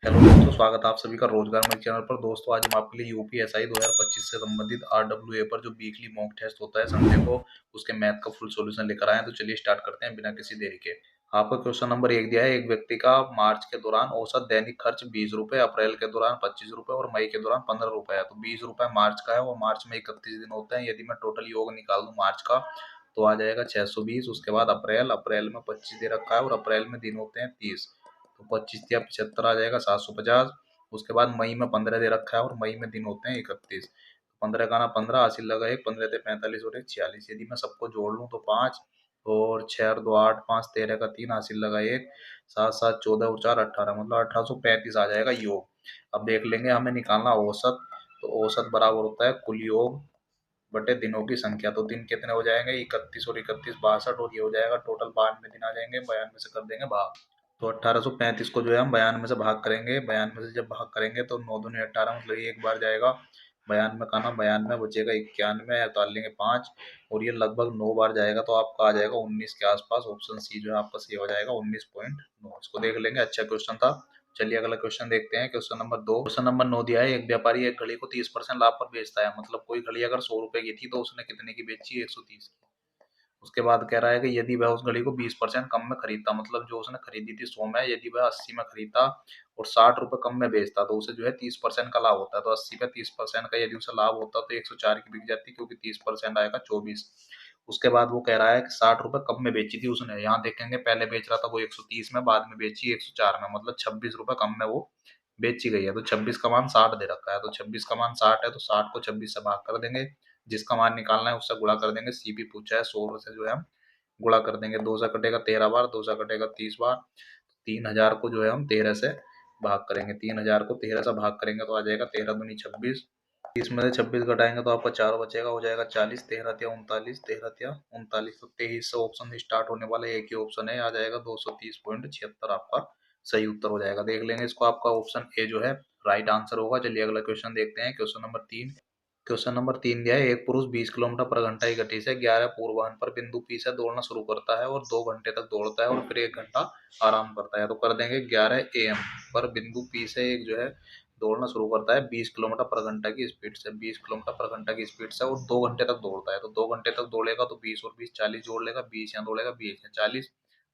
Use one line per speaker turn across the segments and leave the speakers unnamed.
Hello दोस्तों, स्वागत है आप सभी का रोजगार मेरे चैनल पर। दोस्तों, आज हम आपके लिए यूपीएसआई 2025 से संबंधित आरडब्ल्यूए पर जो वीकली मॉक टेस्ट होता है संडे को, उसके मैथ का फुल सॉल्यूशन लेकर आए हैं। तो चलिए स्टार्ट करते हैं बिना किसी देरी के। आपका क्वेश्चन नंबर 1 दिया है। एक व्यक्ति का मार्च के दौरान औसत दैनिक खर्च 20 रुपए, अप्रैल के दौरान 25 रुपए और मई के दौरान 15 रुपए है। तो 20 रुपए मार्च का है और मार्च में 31 दिन होते हैं। यदि मैं टोटल योग निकाल दूं मार्च का, तो आ जाएगा 620। उसके बाद अप्रैल में 25 दे रखा है और अप्रैल में दिन होते हैं 30। तो 25 या 75 आ जाएगा 750। उसके बाद मई में 15 दे रखा है और मई में दिन होते हैं 31। 15 का ना 15, हासिल लगा एक, 15 से 45 और एक 46। यदि मैं सबको जोड़ लूँ तो 5 और 6 और 2 8, 5 13 का 3, हासिल लगा एक, 7 7 14 और 4 18, मतलब 1835 आ जाएगा योग। अब देख लेंगे, हमें निकालना औसत। तो औसत बराबर होता है कुल योग बटे दिनों की संख्या। तो दिन कितने हो जाएंगे? 31 और 31 62, और ये हो जाएगा टोटल 92 दिन आ जाएंगे। 92 से कर देंगे भाग। तो 1835 को जो है हम 92 से भाग करेंगे। 92 से जब भाग करेंगे तो 9 दूनी 18, मतलब ये एक बार जाएगा। 92 का ना 92 बचेगा 91, उतार लेंगे 5, और ये लगभग 9 बार जाएगा। तो आपका आ जाएगा 19 के आसपास। ऑप्शन सी जो है आपका सही हो जाएगा 19.9। इसको देख लेंगे, अच्छा क्वेश्चन था। चलिए अगला क्वेश्चन देखते हैं। Question number 2। क्वेश्चन नंबर 9 दिया है। एक व्यापारी एक घड़ी को 30% लाभ पर बेचता है। मतलब कोई घड़ी अगर 100 रुपए की थी तो उसने कितने की बेची? 130 की। उसके बाद कह रहा है कि यदि वह उस घड़ी को 20% कम में खरीदता, मतलब जो उसने खरीदी थी 100 में, यदि वह 80 में खरीदता और 60 रुपए कम में बेचता, तो उसे जो है 30% का लाभ होता है। तो 80 पे 30% का यदि उसे लाभ होता तो 104 की बिक जाती, क्योंकि 30% आएगा 24। उसके बाद वो कह रहा है कि 60 रुपए कम में बेची थी उसने। यहाँ देखेंगे, पहले बेच रहा था वो 130 में, बाद में बेची 104 में, मतलब 26 रुपए कम में वो बेची गई है। तो 26 का मान 60 दे रखा है। तो 26 का मान 60 है, तो 60 को 26 से भाग कर देंगे। जिसका मान निकालना है उससे गुणा कर देंगे। सीपी पूछा है, 100 से जो है हम गुणा कर देंगे। 2 से कटेगा 13 बार, 2 से कटेगा 30 बार। 3000 को जो है हम 13 से भाग करेंगे। 3000 को 13 से भाग करेंगे तो आ जाएगा 13 दूनी 26। 30 में से 26 घटाएंगे तो आपका 4 बचेगा, हो जाएगा 40। 13 तिया 39, 13 तिया 39, तो 23 से ऑप्शन स्टार्ट होने वाला एक ही ऑप्शन है, आ जाएगा 230.76 आपका सही उत्तर हो जाएगा। देख लेंगे इसको, आपका ऑप्शन ए जो है राइट आंसर होगा। चलिए अगला क्वेश्चन देखते हैं। Question number 3। क्वेश्चन नंबर 3 दिया है। एक पुरुष 20 किलोमीटर पर घंटा की गति से 11 पूर्वाह्न पर बिंदु पी से दौड़ना शुरू करता है और 2 घंटे तक दौड़ता है और फिर 1 घंटा आराम करता है। तो कर देंगे 11 AM पर बिंदु पी से एक जो है दौड़ना शुरू करता है 20 किलोमीटर पर घंटा की स्पीड से, 20 किलोमीटर पर घंटा की स्पीड से, और 2 घंटे तक दौड़ता है। तो 2 घंटे तक दौड़ेगा तो 20 और 20 40 जोड़ लेगा, 20 यहाँ दौड़ेगा, 20 यहाँ 40,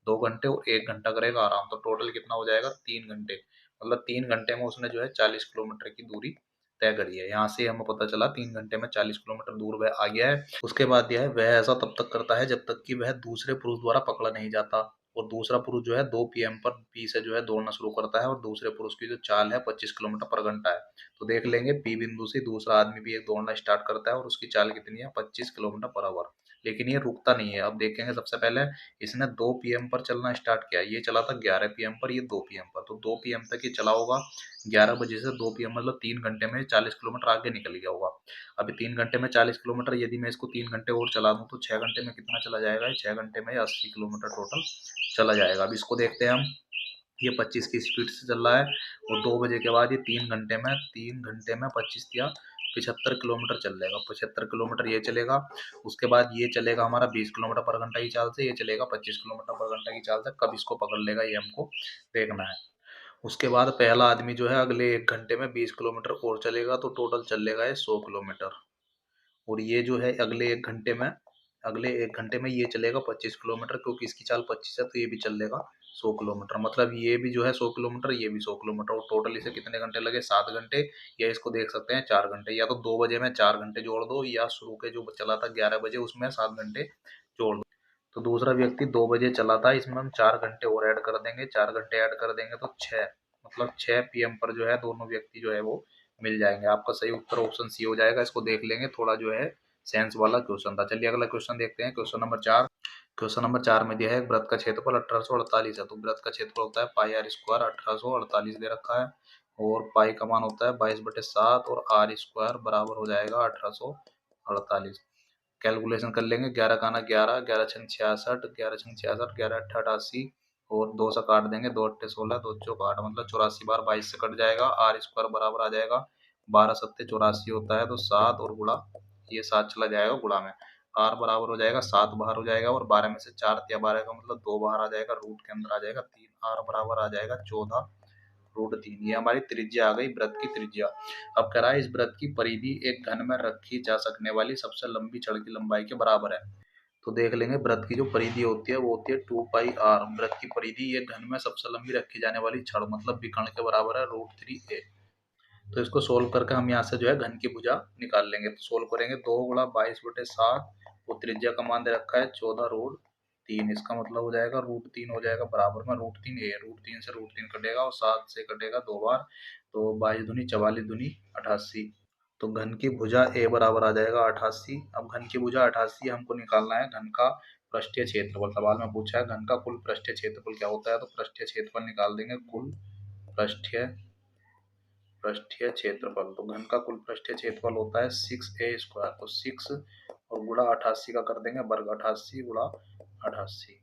2 घंटे और 1 घंटा करेगा आराम। तो टोटल कितना हो जाएगा? 3 घंटे। मतलब 3 घंटे में उसने जो है 40 किलोमीटर की दूरी तय करी है। यहाँ से हमें पता चला 3 घंटे में 40 किलोमीटर दूर वह आ गया है। उसके बाद यह है, वह ऐसा तब तक करता है जब तक कि वह दूसरे पुरुष द्वारा पकड़ा नहीं जाता। और दूसरा पुरुष जो है 2 PM पर पी से जो है दौड़ना शुरू करता है और दूसरे पुरुष की जो चाल है 25 किलोमीटर पर घंटा है। तो देख लेंगे, पी बिंदु से दूसरा आदमी भी एक दौड़ना स्टार्ट करता है और उसकी चाल कितनी है? 25 किलोमीटर पर आवर। लेकिन ये रुकता नहीं है। अब देखेंगे, सबसे पहले इसने 2 PM पर चलना स्टार्ट किया। ये चला था 11 PM पर, ये 2 PM पर। तो 2 PM तक ये चला होगा। 11 बजे से 2 PM, मतलब 3 घंटे में 40 किलोमीटर आगे निकल गया होगा। अभी 3 घंटे में 40 किलोमीटर, यदि मैं इसको 3 घंटे और चला दूं तो 6 घंटे में कितना चला जाएगा? 6 घंटे में 80 किलोमीटर टोटल चला जाएगा। अब इसको देखते हैं हम। ये 25 की स्पीड से चल रहा है और 2 बजे के बाद ये 3 घंटे में 25 या 75 किलोमीटर चल जाएगा। 75 किलोमीटर ये चलेगा। उसके बाद ये चलेगा हमारा 20 किलोमीटर पर घंटा की चाल से, ये चलेगा 25 किलोमीटर पर घंटा की चाल से। कब इसको पकड़ लेगा ये हमको देखना है। उसके बाद पहला आदमी जो है अगले 1 घंटे में 20 किलोमीटर और चलेगा, तो टोटल चल लेगा ये 100 किलोमीटर। और ये जो है अगले एक घंटे में ये चलेगा 25 किलोमीटर, क्योंकि इसकी चाल 25 है तो ये भी चल लेगा 100 किलोमीटर। मतलब ये भी जो है 100 किलोमीटर, ये भी 100 किलोमीटर, और टोटल इसे कितने घंटे लगे? 7 घंटे। या इसको देख सकते हैं 4 घंटे। या तो 2 बजे में 4 घंटे जोड़ दो, या शुरू के जो चला था 11 बजे उसमें 7 घंटे जोड़ दो। तो दूसरा व्यक्ति 2 बजे चला था, इसमें हम 4 घंटे और ऐड कर देंगे। 4 घंटे ऐड कर देंगे तो 6, मतलब 6 PM पर जो है दोनों व्यक्ति जो है वो मिल जाएंगे। आपका सही उत्तर ऑप्शन सी हो जाएगा। इसको देख लेंगे, थोड़ा जो है साइंस वाला क्वेश्चन था। चलिए अगला क्वेश्चन देखते हैं। Question number 4। क्वेश्चन नंबर 4 में दिया है, वृत्त का क्षेत्रफल 1848 है। तो वृत्त का क्षेत्रफल होता है पाई आर स्क्वायर, 1848 दे रखा है। और पाई का मान होता है 22/7 और आर स्क्वायर बराबर हो जाएगा 1848। कैलकुलेशन कर लेंगे। 11 का ना 11, 11 छंग 66, 11 छंग 66, 11 अट्ठा 88, और 2 से काट देंगे, 2 अट्ठे 16, 2 चौक 8, मतलब 84 बार 22 से कट जाएगा। आर स्क्वायर बराबर आ जाएगा 12 सत्ते 84 होता है, तो 7 और गुणा, ये 7 चला जाएगा गुणा में। आर बराबर हो जाएगा 7 बाहर हो जाएगा, और 12 में से 4 या 12 का मतलब 2 बाहर आ जाएगा, रूट के अंदर आ जाएगा 3। आर बराबर आ जाएगा 14 √3। ये हमारी त्रिज्या आ गई, वृत्त की त्रिज्या। अब कह रहा है इस वृत्त की परिधि एक घन में रखी जा सकने वाली सबसे लंबी छड़ की लंबाई के बराबर है। तो देख लेंगे वृत्त की जो परिधि होती है वो होती है 2πr। वृत्त की परिधि एक घन में सबसे लंबी रखी जाने वाली छड़ मतलब विकर्ण के बराबर है √3a। तो इसको सोल्व करके हम यहाँ से जो है घन की भुजा निकाल लेंगे। तो सोल्व करेंगे 2 × 22/7 वो त्रिज्या का मान दे रखा है 14√3। इसका मतलब हो जाएगा √3 हो जाएगा बराबर में √3a। √3 से √3 कटेगा और 7 से कटेगा 2 बार, तो 22 दूनी 44 दूनी 88। तो घन की भुजा a बराबर आ जाएगा 88। अब घन की भुजा 88 हमको निकालना है घन का पृष्ठीय क्षेत्रफल। सवाल में पूछा है घन का कुल पृष्ठीय क्षेत्रफल क्या होता है, तो पृष्ठीय क्षेत्रफल निकाल देंगे कुल पृष्ठीय क्षेत्रफल। तो घन का कुल पृष्ठीय क्षेत्रफल होता है 6a²। तो 6 और गुणा 88 का कर देंगे वर्ग, 88 गुणा 88।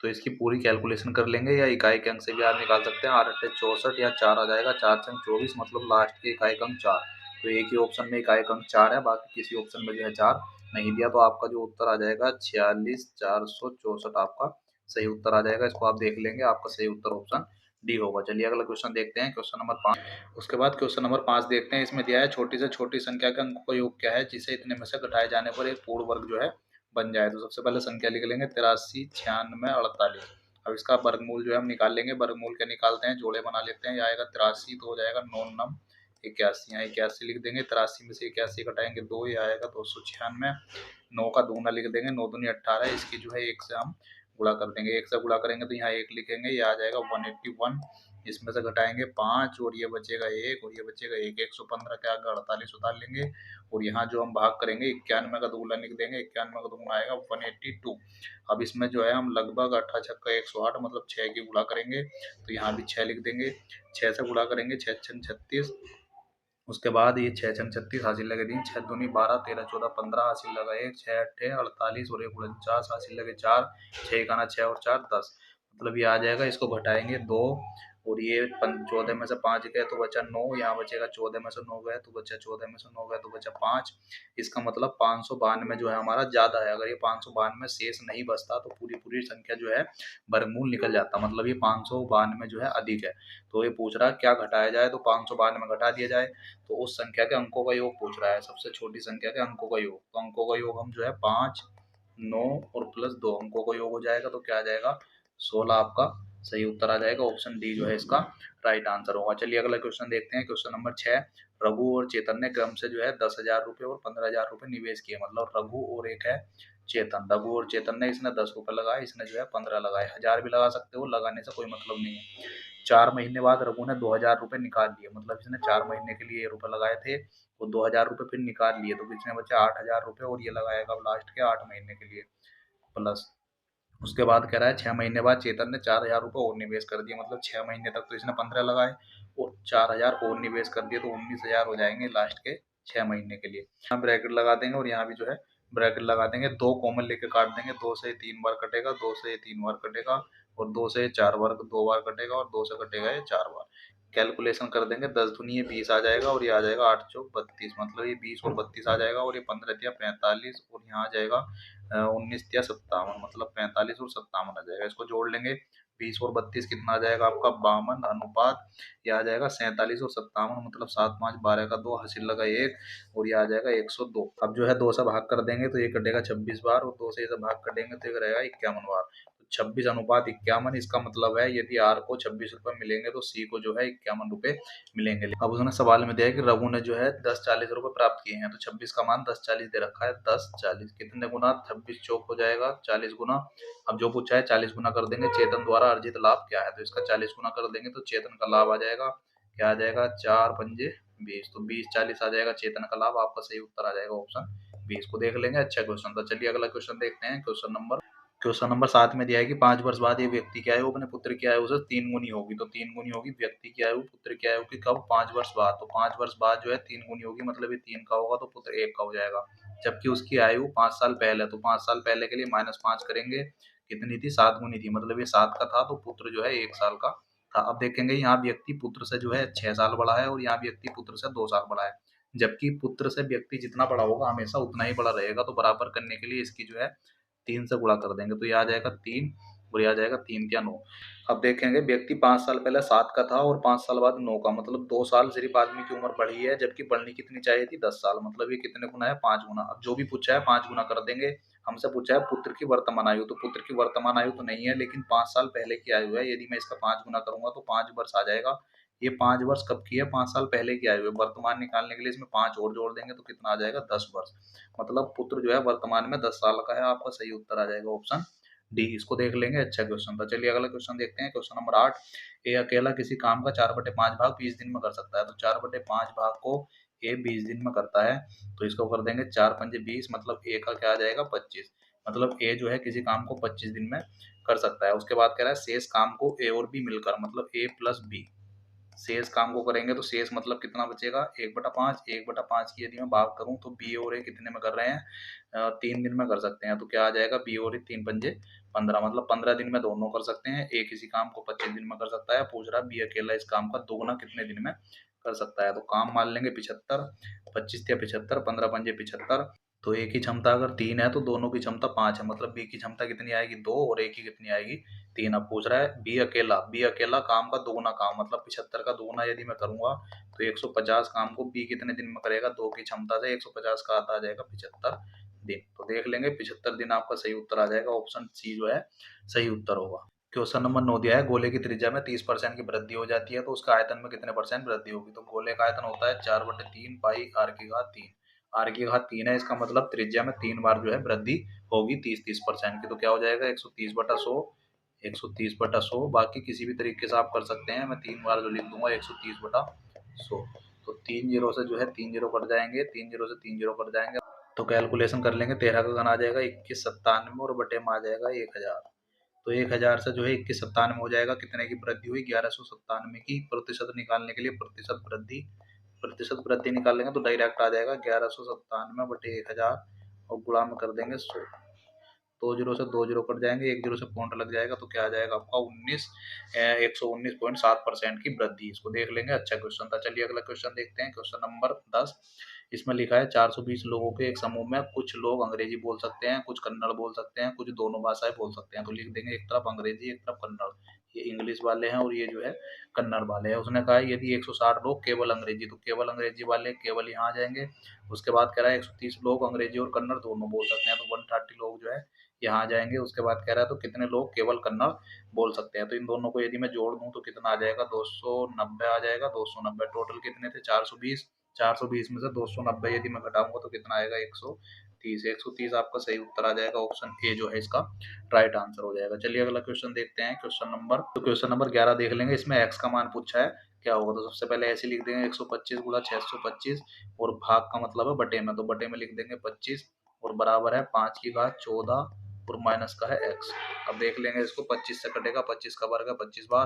तो इसकी पूरी कैलकुलेशन कर लेंगे या इकाई के अंक से भी आप निकाल सकते हैं। 8 × 64 या 4 आ जाएगा, 4 × 24 मतलब लास्ट के इकाई का अंक 4। तो एक ही ऑप्शन में इकाई का अंक 4 है, बाकी किसी ऑप्शन में जो है 4 नहीं दिया। तो आपका जो उत्तर आ जाएगा 46,464 आपका सही उत्तर आ जाएगा। इसको आप देख लेंगे, आपका सही उत्तर ऑप्शन डी होगा। चलिए अगला क्वेश्चन देखते हैं, क्वेश्चन नंबर 5। उसके बाद क्वेश्चन नंबर 5 देखते हैं। इसमें दिया है छोटी से छोटी संख्या के अंकों का योग क्या है जिसे इतने में से घटाए जाने पर एक पूर्ण वर्ग जो है बन जाए। तो सबसे पहले संख्या लिख लेंगे 83, 96, 48। अब इसका वर्गमूल जो है हम निकाल लेंगे। वर्गमूल क्या निकालते हैं, जोड़े बना लेते हैं। ये आएगा 83 तो हो जाएगा 9 9 81। यहाँ 81 लिख देंगे, 83 में से 81 घटाएंगे 2, ये आएगा 296। 9 का दूना लिख देंगे, 9 दूनी 18। इसकी जो है 1 से हम गुणा कर देंगे, 1 से गुणा करेंगे तो यहाँ 1 लिखेंगे, ये आ जाएगा 181। इसमें से घटाएंगे 5 और ये बचेगा 1 और ये बचेगा 1। 115 के आगे 48 उतार लेंगे और यहाँ जो हम भाग करेंगे 91 का दुगुना लिख देंगे, 91 का दुगुना आएगा 182। अब इसमें जो है हम लगभग 8 छक्का 108 मतलब 6 की गुणा करेंगे, तो यहाँ भी 6 लिख देंगे। 6 से गुणा करेंगे 6 छन 36। उसके बाद ये 6 छन 36 हासिल लगे 3, 6 दूनी 12, 13 14 15 हासिल लगा 1, 6 अट्ठे 48 और 1 49 हासिल लगे 4, 6 का 6 और 4 10। मतलब ये आ जाएगा। इसको घटाएंगे 2 और ये 14 में से 5 गए तो बचा 9, यहाँ बचेगा 14 में से 9 गए तो बचा 14 में से 9 गए तो बचा 5। इसका मतलब 592 जो है हमारा ज़्यादा है। अगर ये 592 शेष नहीं बचता तो पूरी पूरी संख्या जो है वर्गमूल निकल जाता, मतलब ये 592 जो है अधिक है। तो ये पूछ रहा है क्या घटाया जाए, तो 592 में घटा दिया जाए। तो उस संख्या के अंकों का योग पूछ रहा है, सबसे छोटी संख्या के अंकों का योग। तो अंकों का योग हम जो है 5, 9 और +2 अंकों का योग हो जाएगा, तो क्या आ जाएगा 16 आपका सही उत्तर आ जाएगा। ऑप्शन डी जो है इसका राइट आंसर होगा। चलिए अगला क्वेश्चन देखते हैं, क्वेश्चन नंबर 6। रघु और चेतन ने क्रम से जो है 10,000 रुपये और 15,000 रुपये निवेश किए। मतलब रघु और एक है चेतन, रघु और चेतन ने, इसने 10 रुपये लगाए, इसने जो है 15 लगाए। 1000 भी लगा सकते हो, लगाने से कोई मतलब नहीं है। 4 महीने बाद रघु ने 2,000 रुपये निकाल लिए, मतलब इसने 4 महीने के लिए ये रुपये लगाए थे, वो 2,000 रुपये फिर निकाल लिए, तो बीच में बचे 8,000 रुपये और ये लगाएगा लास्ट के 8 महीने के लिए प्लस। उसके बाद कह रहा है 6 महीने बाद चेतन ने 4,000 रुपये और निवेश कर दिए। मतलब 6 महीने तक तो इसने 15 लगाए और 4,000 और निवेश कर दिए, तो 19,000 हो जाएंगे लास्ट के 6 महीने के लिए। यहाँ ब्रैकेट लगा देंगे और यहाँ भी जो है ब्रैकेट लगा देंगे। 2 कॉमन लेके काट देंगे, 2 से 3 बार कटेगा, 2 से 3 बार कटेगा और 2 से 4 बार 2 बार कटेगा और 2 से कटेगा ये 4 बार। कैलकुलेशन कर देंगे, 10 दूनी ये 20 आ जाएगा और ये आ जाएगा 8 चौक 32, मतलब ये 20 और 32 आ जाएगा और ये 15 या 45 और यहाँ आ जाएगा 19 या 57, मतलब 45 और 57 आ जाएगा। इसको जोड़ लेंगे, 20 और 32 कितना आ जाएगा आपका 52 अनुपात ये आ जाएगा 47 और 57, मतलब 7 5 12 का 2 हासिल लगा 1 और ये आ जाएगा 102। अब जो है 2 से भाग कर देंगे तो ये कटेगा 26 बार और 2 से भाग कर देंगे तो ये रहेगा 51 बार। 26 अनुपात 51, इसका मतलब है यदि आर को 26 रुपए मिलेंगे तो सी को जो है 51 रुपए मिलेंगे। अब उसने सवाल में दिया है कि रघु ने जो है 10 40 रुपए प्राप्त किए हैं, तो 26 का मान 10 40 दे रखा है। 10 40 कितने गुना, 26 चौक हो जाएगा 40 गुना। अब जो पूछा है 40 गुना कर देंगे। चेतन द्वारा अर्जित लाभ क्या है, तो इसका 40 गुना कर देंगे तो चेतन का लाभ आ जाएगा, क्या आ जाएगा 4 पंजे 20, तो 20 40 आ जाएगा चेतन का लाभ। आपका सही उत्तर आ जाएगा ऑप्शन 20 को देख लेंगे। अच्छा क्वेश्चन था। चलिए अगला क्वेश्चन देखते हैं, क्वेश्चन नंबर 7 में दिया है कि 5 वर्ष बाद ये व्यक्ति क्या है वो अपने पुत्र की आयु से 3 गुनी होगी। तो 3 गुनी होगी व्यक्ति की आयु पुत्र की आयु की कब, 5 वर्ष बाद। तो 5 वर्ष बाद जो है 3 गुनी होगी, मतलब ये 3 का होगा तो पुत्र 1 का हो जाएगा। जबकि उसकी आयु 5 साल पहले, तो 5 साल पहले के लिए -5 करेंगे, कितनी थी 7 गुनी थी, मतलब ये 7 का था तो पुत्र जो है 1 साल का था। अब देखेंगे यहाँ व्यक्ति पुत्र से जो है 6 साल बड़ा है और यहाँ व्यक्ति पुत्र से 2 साल बड़ा है। जबकि पुत्र से व्यक्ति जितना बड़ा होगा हमेशा उतना ही बड़ा रहेगा, तो बराबर करने के लिए इसकी जो है 3 से गुणा कर देंगे, तो ये आ जाएगा 3 और ये आ जाएगा 3 क्या 9। अब देखेंगे व्यक्ति 5 साल पहले 7 का था और 5 साल बाद 9 का, मतलब 2 साल सिर्फ आदमी की उम्र बढ़ी है, जबकि बढ़नी कितनी चाहिए थी 10 साल, मतलब ये कितने गुना है 5 गुना। अब जो भी पूछा है 5 गुना कर देंगे। हमसे पूछा है पुत्र की वर्तमान आयु, तो पुत्र की वर्तमान आयु तो नहीं है, लेकिन 5 साल पहले की आयु है। यदि मैं इसका 5 गुना करूंगा तो 5 वर्ष आ जाएगा। ये 5 वर्ष कब की है, 5 साल पहले की आयु है। वर्तमान निकालने के लिए इसमें 5 और जोड़ देंगे तो कितना आ जाएगा 10 वर्ष। मतलब पुत्र जो है वर्तमान में 10 साल का है। आपका सही उत्तर आ जाएगा ऑप्शन डी। इसको देख लेंगे, अच्छा क्वेश्चन था। चलिए अगला क्वेश्चन देखते हैं, क्वेश्चन नंबर 8। ए अकेला किसी काम का 4/5 भाग 20 दिन में कर सकता है। तो 4/5 भाग को ए 20 दिन में करता है, तो इसको कर देंगे 4 पंजे 20, मतलब ए का क्या आ जाएगा 25। मतलब ए जो है किसी काम को 25 दिन में कर सकता है। उसके बाद कह रहा है शेष काम को ए और बी मिलकर, मतलब ए प्लस बी शेष काम को करेंगे, तो शेष मतलब कितना बचेगा 1/5। 1/5 की यदि मैं बात करूं तो बी और ए कितने में कर रहे हैं, 3 दिन में कर सकते हैं। तो क्या आ जाएगा बी और ए 3 पंजे 15, मतलब 15 दिन में दोनों कर सकते हैं। ए किसी काम को 25 दिन में कर सकता है। पूछ रहा बी अकेला इस काम का दोगुना कितने दिन में कर सकता है। तो काम मान लेंगे 75, 25 या 75, 15 पंजे 75। तो ए की क्षमता अगर 3 है तो दोनों की क्षमता 5 है, मतलब बी की क्षमता कितनी आएगी 2 और ए की कितनी आएगी 3। अब पूछ रहा है बी अकेला काम का दोगुना काम, मतलब 75 का दोगुना यदि मैं करूंगा तो 150 काम को बी कितने दिन में करेगा, 2 की क्षमता से 150 का आता आ जाएगा 75 दिन। तो देख लेंगे 75 दिन आपका सही उत्तर आ जाएगा। ऑप्शन सी जो है सही उत्तर होगा। क्वेश्चन नंबर 9 दिया है, गोले की त्रिज्या में 30% की वृद्धि हो जाती है तो उसका आयतन में कितने परसेंट वृद्धि होगी। तो गोले का आयतन होता है 4/3 पाई आर की घात 3। आर की घात 3 है, इसका मतलब त्रिज्या में 3 बार जो है वृद्धि होगी 30-30% की। तो क्या हो जाएगा 130/100, 130/100। बाकी किसी भी तरीके से आप कर सकते हैं, मैं 3 बार जो लिख दूंगा 130/100। तो 3 जीरो से जो है 3 जीरो कट जाएंगे, 3 जीरो से 3 जीरो कट जाएंगे। तो कैलकुलेशन कर लेंगे, 13 का घन आ जाएगा 2197 और बटे में आ जाएगा 1000। तो 1000 से जो है 2197 हो जाएगा, कितने की वृद्धि हुई 1197 की। प्रतिशत निकालने के लिए प्रतिशत वृद्धि निकालेंगे तो डायरेक्ट आ जाएगा 1197 बटे 1000 और गुणा में कर देंगे 100। 2 जीरो कट जाएंगे, 1 जीरो से पॉइंट लग जाएगा, तो क्या आ जाएगा आपका 119.7% की वृद्धि। इसको देख लेंगे, अच्छा क्वेश्चन था। चलिए अगला क्वेश्चन देखते हैं, क्वेश्चन नंबर 10। इसमें लिखा है 420 लोगों के एक समूह में कुछ लोग अंग्रेजी बोल सकते हैं, कुछ कन्नड़ बोल सकते हैं, कुछ दोनों भाषाएं बोल सकते हैं। तो लिख देंगे एक तरफ अंग्रेजी एक तरफ कन्नड़। ये इंग्लिश वाले हैं और ये जो है कन्नड़ वाले हैं। उसने कहा यदि 160 लोग केवल अंग्रेजी, तो केवल अंग्रेजी वाले केवल यहाँ आ जाएंगे। उसके बाद कह रहा है 130 लोग अंग्रेजी और कन्नड़ दोनों बोल सकते हैं, तो 130 लोग जो है यहाँ आ जाएंगे। उसके बाद कह रहा है तो कितने लोग केवल कन्नड़ बोल सकते हैं। तो इन दोनों को यदि मैं जोड़ दूं तो कितना आ जाएगा 290 आ जाएगा। 290 टोटल कितने थे 420, 420 में से 290 यदि मैं घटाऊंगा तो कितना आएगा 130। 130 आपका सही उत्तर आ जाएगा। ऑप्शन ए जो है इसका राइट आंसर हो जाएगा। चलिए अगला क्वेश्चन देखते हैं, क्वेश्चन नंबर 11 देख लेंगे। इसमें एक्स का मान पूछा है, क्या होगा। तो सबसे पहले ऐसे लिख देंगे 125 गुणा 625 और भाग का मतलब है बटे में, तो बटे में लिख देंगे 25 और बराबर है 5 की घात 14 और माइनस का है एक्स। अब देख लेंगे इसको, 25 से कटेगा, 25 का वर्ग है 25 बार,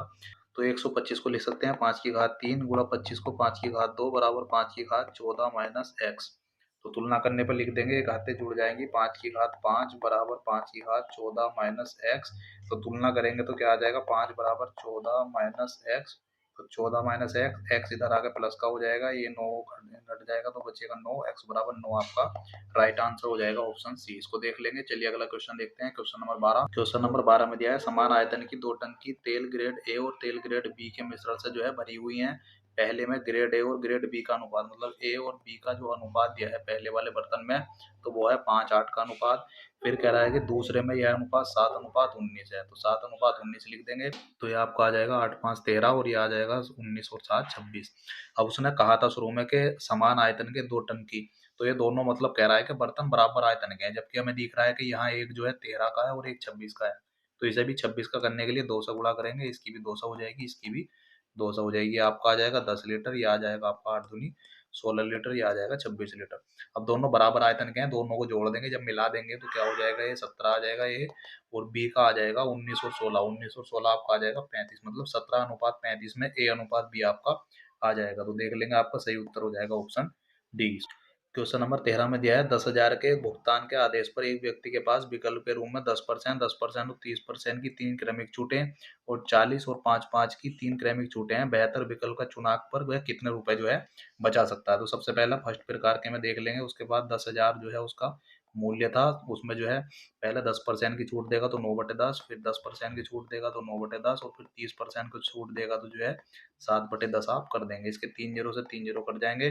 तो 125 को लिख सकते हैं 5 की घात 3 गुणा 25 को 5 की घात 2 बराबर 5 की घात 14 माइनस एक्स। तो तुलना करने पर लिख देंगे, घातें जुड़ जाएंगी, 5 की घात 5 बराबर 5 की घात 14 माइनस एक्स। तो तुलना करेंगे तो क्या आ जाएगा 5 बराबर 14 माइनस एक्स। तो 14 माइनस एक्स, एक्स इधर आगे प्लस का हो जाएगा, ये 9 घट जाएगा तो बचेगा 9, एक्स बराबर 9 आपका राइट आंसर हो जाएगा ऑप्शन सी। इसको देख लेंगे। चलिए अगला क्वेश्चन देखते हैं, क्वेश्चन नंबर 12। क्वेश्चन नंबर 12 में दिया है समान आयतन की 2 टंकी तेल ग्रेड ए और तेल ग्रेड बी के मिश्रण से जो है भरी हुई है। पहले में ग्रेड ए और ग्रेड बी का अनुपात, मतलब ए और बी का जो अनुपात दिया है पहले वाले बर्तन में, तो वो है 5:8 का अनुपात। फिर कह रहा है कि दूसरे में यह अनुपात 7:19 है, तो 7:19 लिख देंगे। तो ये आपको आ जाएगा 8×5 13 और ये आ जाएगा 19 और 7 26। अब उसने कहा था शुरू में कि समान आयतन के 2 टन की, तो ये दोनों मतलब कह रहा है कि बर्तन बराबर आयतन के हैं, जबकि हमें दिख रहा है कि यहाँ एक जो है 13 का है और एक 26 का है। तो इसे भी 26 का करने के लिए 2 से गुणा करेंगे, इसकी भी 2 से हो जाएगी, इसकी भी 2 से हो जाएगी। आपका आ जाएगा 10 लीटर, ये आ जाएगा आपका 8 दूनी 16 लीटर, ये आ जाएगा 26 लीटर। अब दोनों बराबर आयतन के हैं, दोनों को जोड़ देंगे, जब मिला देंगे तो क्या हो जाएगा ये 17 आ जाएगा ये, और बी का आ जाएगा 19 और 16। 19 और 16 आपका आ जाएगा 35, मतलब 17:35 में ए अनुपात बी आपका आ जाएगा। तो देख लेंगे आपका सही उत्तर हो जाएगा ऑप्शन डी। क्वेश्चन नंबर 13 में दिया है 10,000 के भुगतान के आदेश पर एक व्यक्ति के पास विकल्प के रूप में 10%, 10% और 30% की 3 क्रमिक छूटें और 40 और 5-5 की 3 क्रमिक छूटें हैं। बेहतर विकल्प का चुनाव पर वह कितने रुपए जो है बचा सकता है। तो सबसे पहला फर्स्ट प्रकार के में देख लेंगे, उसके बाद 10,000 जो है उसका मूल्य था उसमें जो है पहले 10% की छूट देगा तो 9/10, फिर 10% की छूट देगा तो 9/10 और फिर 30% की छूट देगा तो जो है 7/10 आप कर देंगे। इसके 3 जीरो से 3 जीरो कट जाएंगे।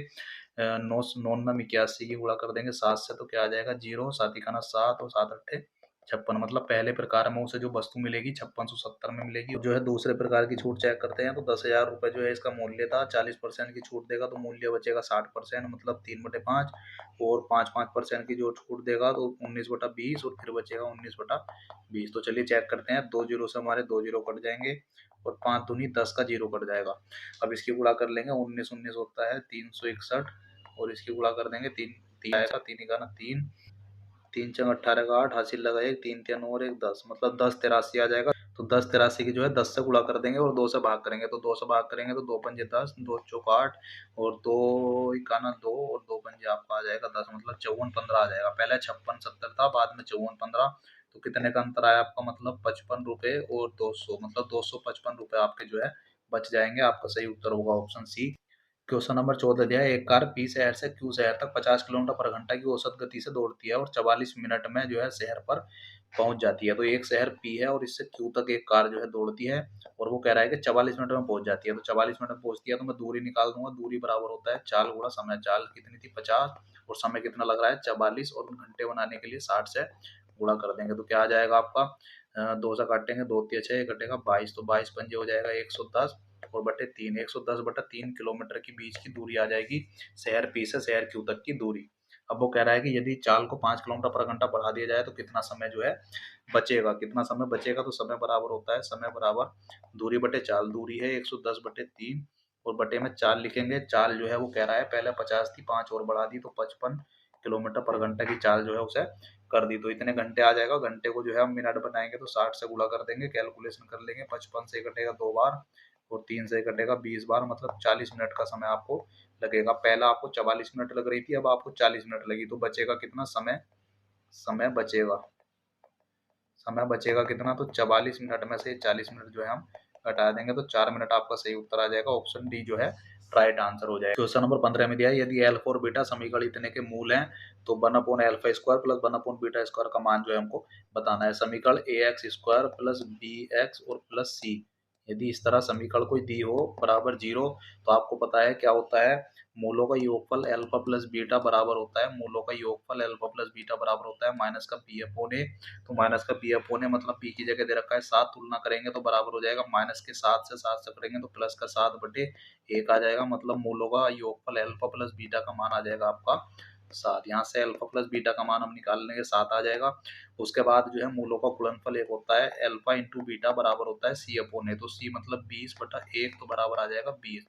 नौ नौ नम 81 की गुणा कर देंगे 7 से तो क्या आ जाएगा 0, 7 का ना 7 और 7 अट्ठे 56। मतलब पहले प्रकार में उसे जो वस्तु मिलेगी 5670 में मिलेगी। जो है दूसरे प्रकार की छूट चेक करते हैं तो 10,000 रुपये जो है इसका मूल्य था, 40% की छूट देगा तो मूल्य बचेगा 60%, मतलब 3/5। और 5% की जो छूट देगा तो 19/20 और फिर बचेगा 19/20। तो चलिए चेक करते हैं, 2 जीरो से हमारे 2 जीरो कट जाएंगे और 5 दूनी 10 का जीरो कट जाएगा। अब इसकी गुणा कर लेंगे, 19 19 होता है 361 और इसकी गुणा कर देंगे, तीन तीन आएगा, 3 का ना 3, 3 चंग 18 का 8, हासिल लगा 1, 3 3 और 1 10, मतलब 1083 आ जाएगा। तो 1083 की जो है 10 से गुणा कर देंगे और 2 से भाग करेंगे, तो 2 से भाग करेंगे तो 2 पंजे 10, 2 चौक 8 और 2 इकाना 2 और 2 पंजे आपका आ जाएगा 10, मतलब 54-15 आ जाएगा। पहले 56-70 था, बाद में 54-15। तो कितने का अंतर आया आपका, मतलब 55 रुपये और 200, मतलब 255 रुपये आपके जो है बच जाएंगे। आपका सही उत्तर होगा ऑप्शन सी। क्वेश्चन नंबर 14 दिया है, एक कार पी शहर से क्यू शहर तक 50 किलोमीटर पर घंटा की औसत गति से दौड़ती है और 44 मिनट में जो है शहर पर पहुंच जाती है। तो एक शहर पी है और इससे क्यू तक एक कार जो है दौड़ती है और वो कह रहा है कि 44 मिनट में पहुंच जाती है। तो 44 मिनट में पहुंचती है तो मैं दूरी निकाल दूंगा, दूरी बराबर होता है चाल गुणा समय। चाल कितनी थी 50 और समय कितना लग रहा है 44, और घंटे बनाने के लिए 60 से गुणा कर देंगे तो क्या आ जाएगा आपका, 2 से काटेंगे, 2 तिया 6 कटेगा 22, तो 22 पंजे हो जाएगा 110 और बटे 3, 110/3 किलोमीटर की बीच की दूरी आ जाएगी शहर पी से शहर क्यू तक की दूरी। अब वो कह रहा है कि यदि चाल को 5 किलोमीटर पर घंटा बढ़ा दिया जाए तो कितना समय जो है बचेगा, कितना समय बचेगा। तो समय बराबर होता है समय बराबर दूरी बटे चाल। दूरी है 110/3 और बटे में चाल लिखेंगे। चाल जो है वो कह रहा है पहले 50 थी, 5 और बढ़ा दी तो 55 किलोमीटर पर घंटा की चाल जो है उसे कर दी। तो इतने घंटे आ जाएगा। घंटे को जो है हम मिनट बनाएंगे तो 60 से गुणा कर देंगे, कैलकुलेशन कर लेंगे। 55 से कटेगा 2 बार और 3 से कटेगा 20 बार, मतलब 40 मिनट का समय आपको लगेगा। पहला आपको 44 मिनट लग रही थी, अब आपको 40 मिनट लगी। तो बचेगा कितना समय, समय बचेगा, समय बचेगा कितना, तो 44 मिनट में से 40 मिनट जो है हम घटा देंगे तो 4 मिनट आपका सही उत्तर आ जाएगा। ऑप्शन डी जो है राइट आंसर हो जाएगा। क्वेश्चन नंबर 15 में दिया है, यदि अल्फा और बीटा समीकरण इतने के मूल हैं तो 1/अल्फा स्क्वायर प्लस 1/बीटा स्क्वायर का मान जो है हमको बताना है। समीकरण ax स्क्वायर प्लस bx और प्लस c, यदि इस तरह समीकरण कोई दी हो बराबर 0, तो आपको पता है क्या होता है, मूलों का योगफल अल्फा प्लस बीटा बराबर होता है, मूलों का योगफल अल्फा प्लस बीटा बराबर होता है माइनस का बी अपॉन ए। तो माइनस का बी अपॉन ए मतलब बी की जगह दे रखा है 7, तुलना करेंगे तो बराबर हो जाएगा माइनस के 7 से 7 से करेंगे तो प्लस का 7/1 आ जाएगा। मतलब मूलों का योगफल अल्फा प्लस बीटा का मान आ जाएगा आपका 7। यहाँ से अल्फा प्लस बीटा का मान हम निकाल लेंगे 7 आ जाएगा। उसके बाद जो है मूलों का गुणनफल एक होता है अल्फा इंटू बीटा बराबर होता है सी अपॉन ए। तो सी मतलब 20/1 तो बराबर आ जाएगा 20,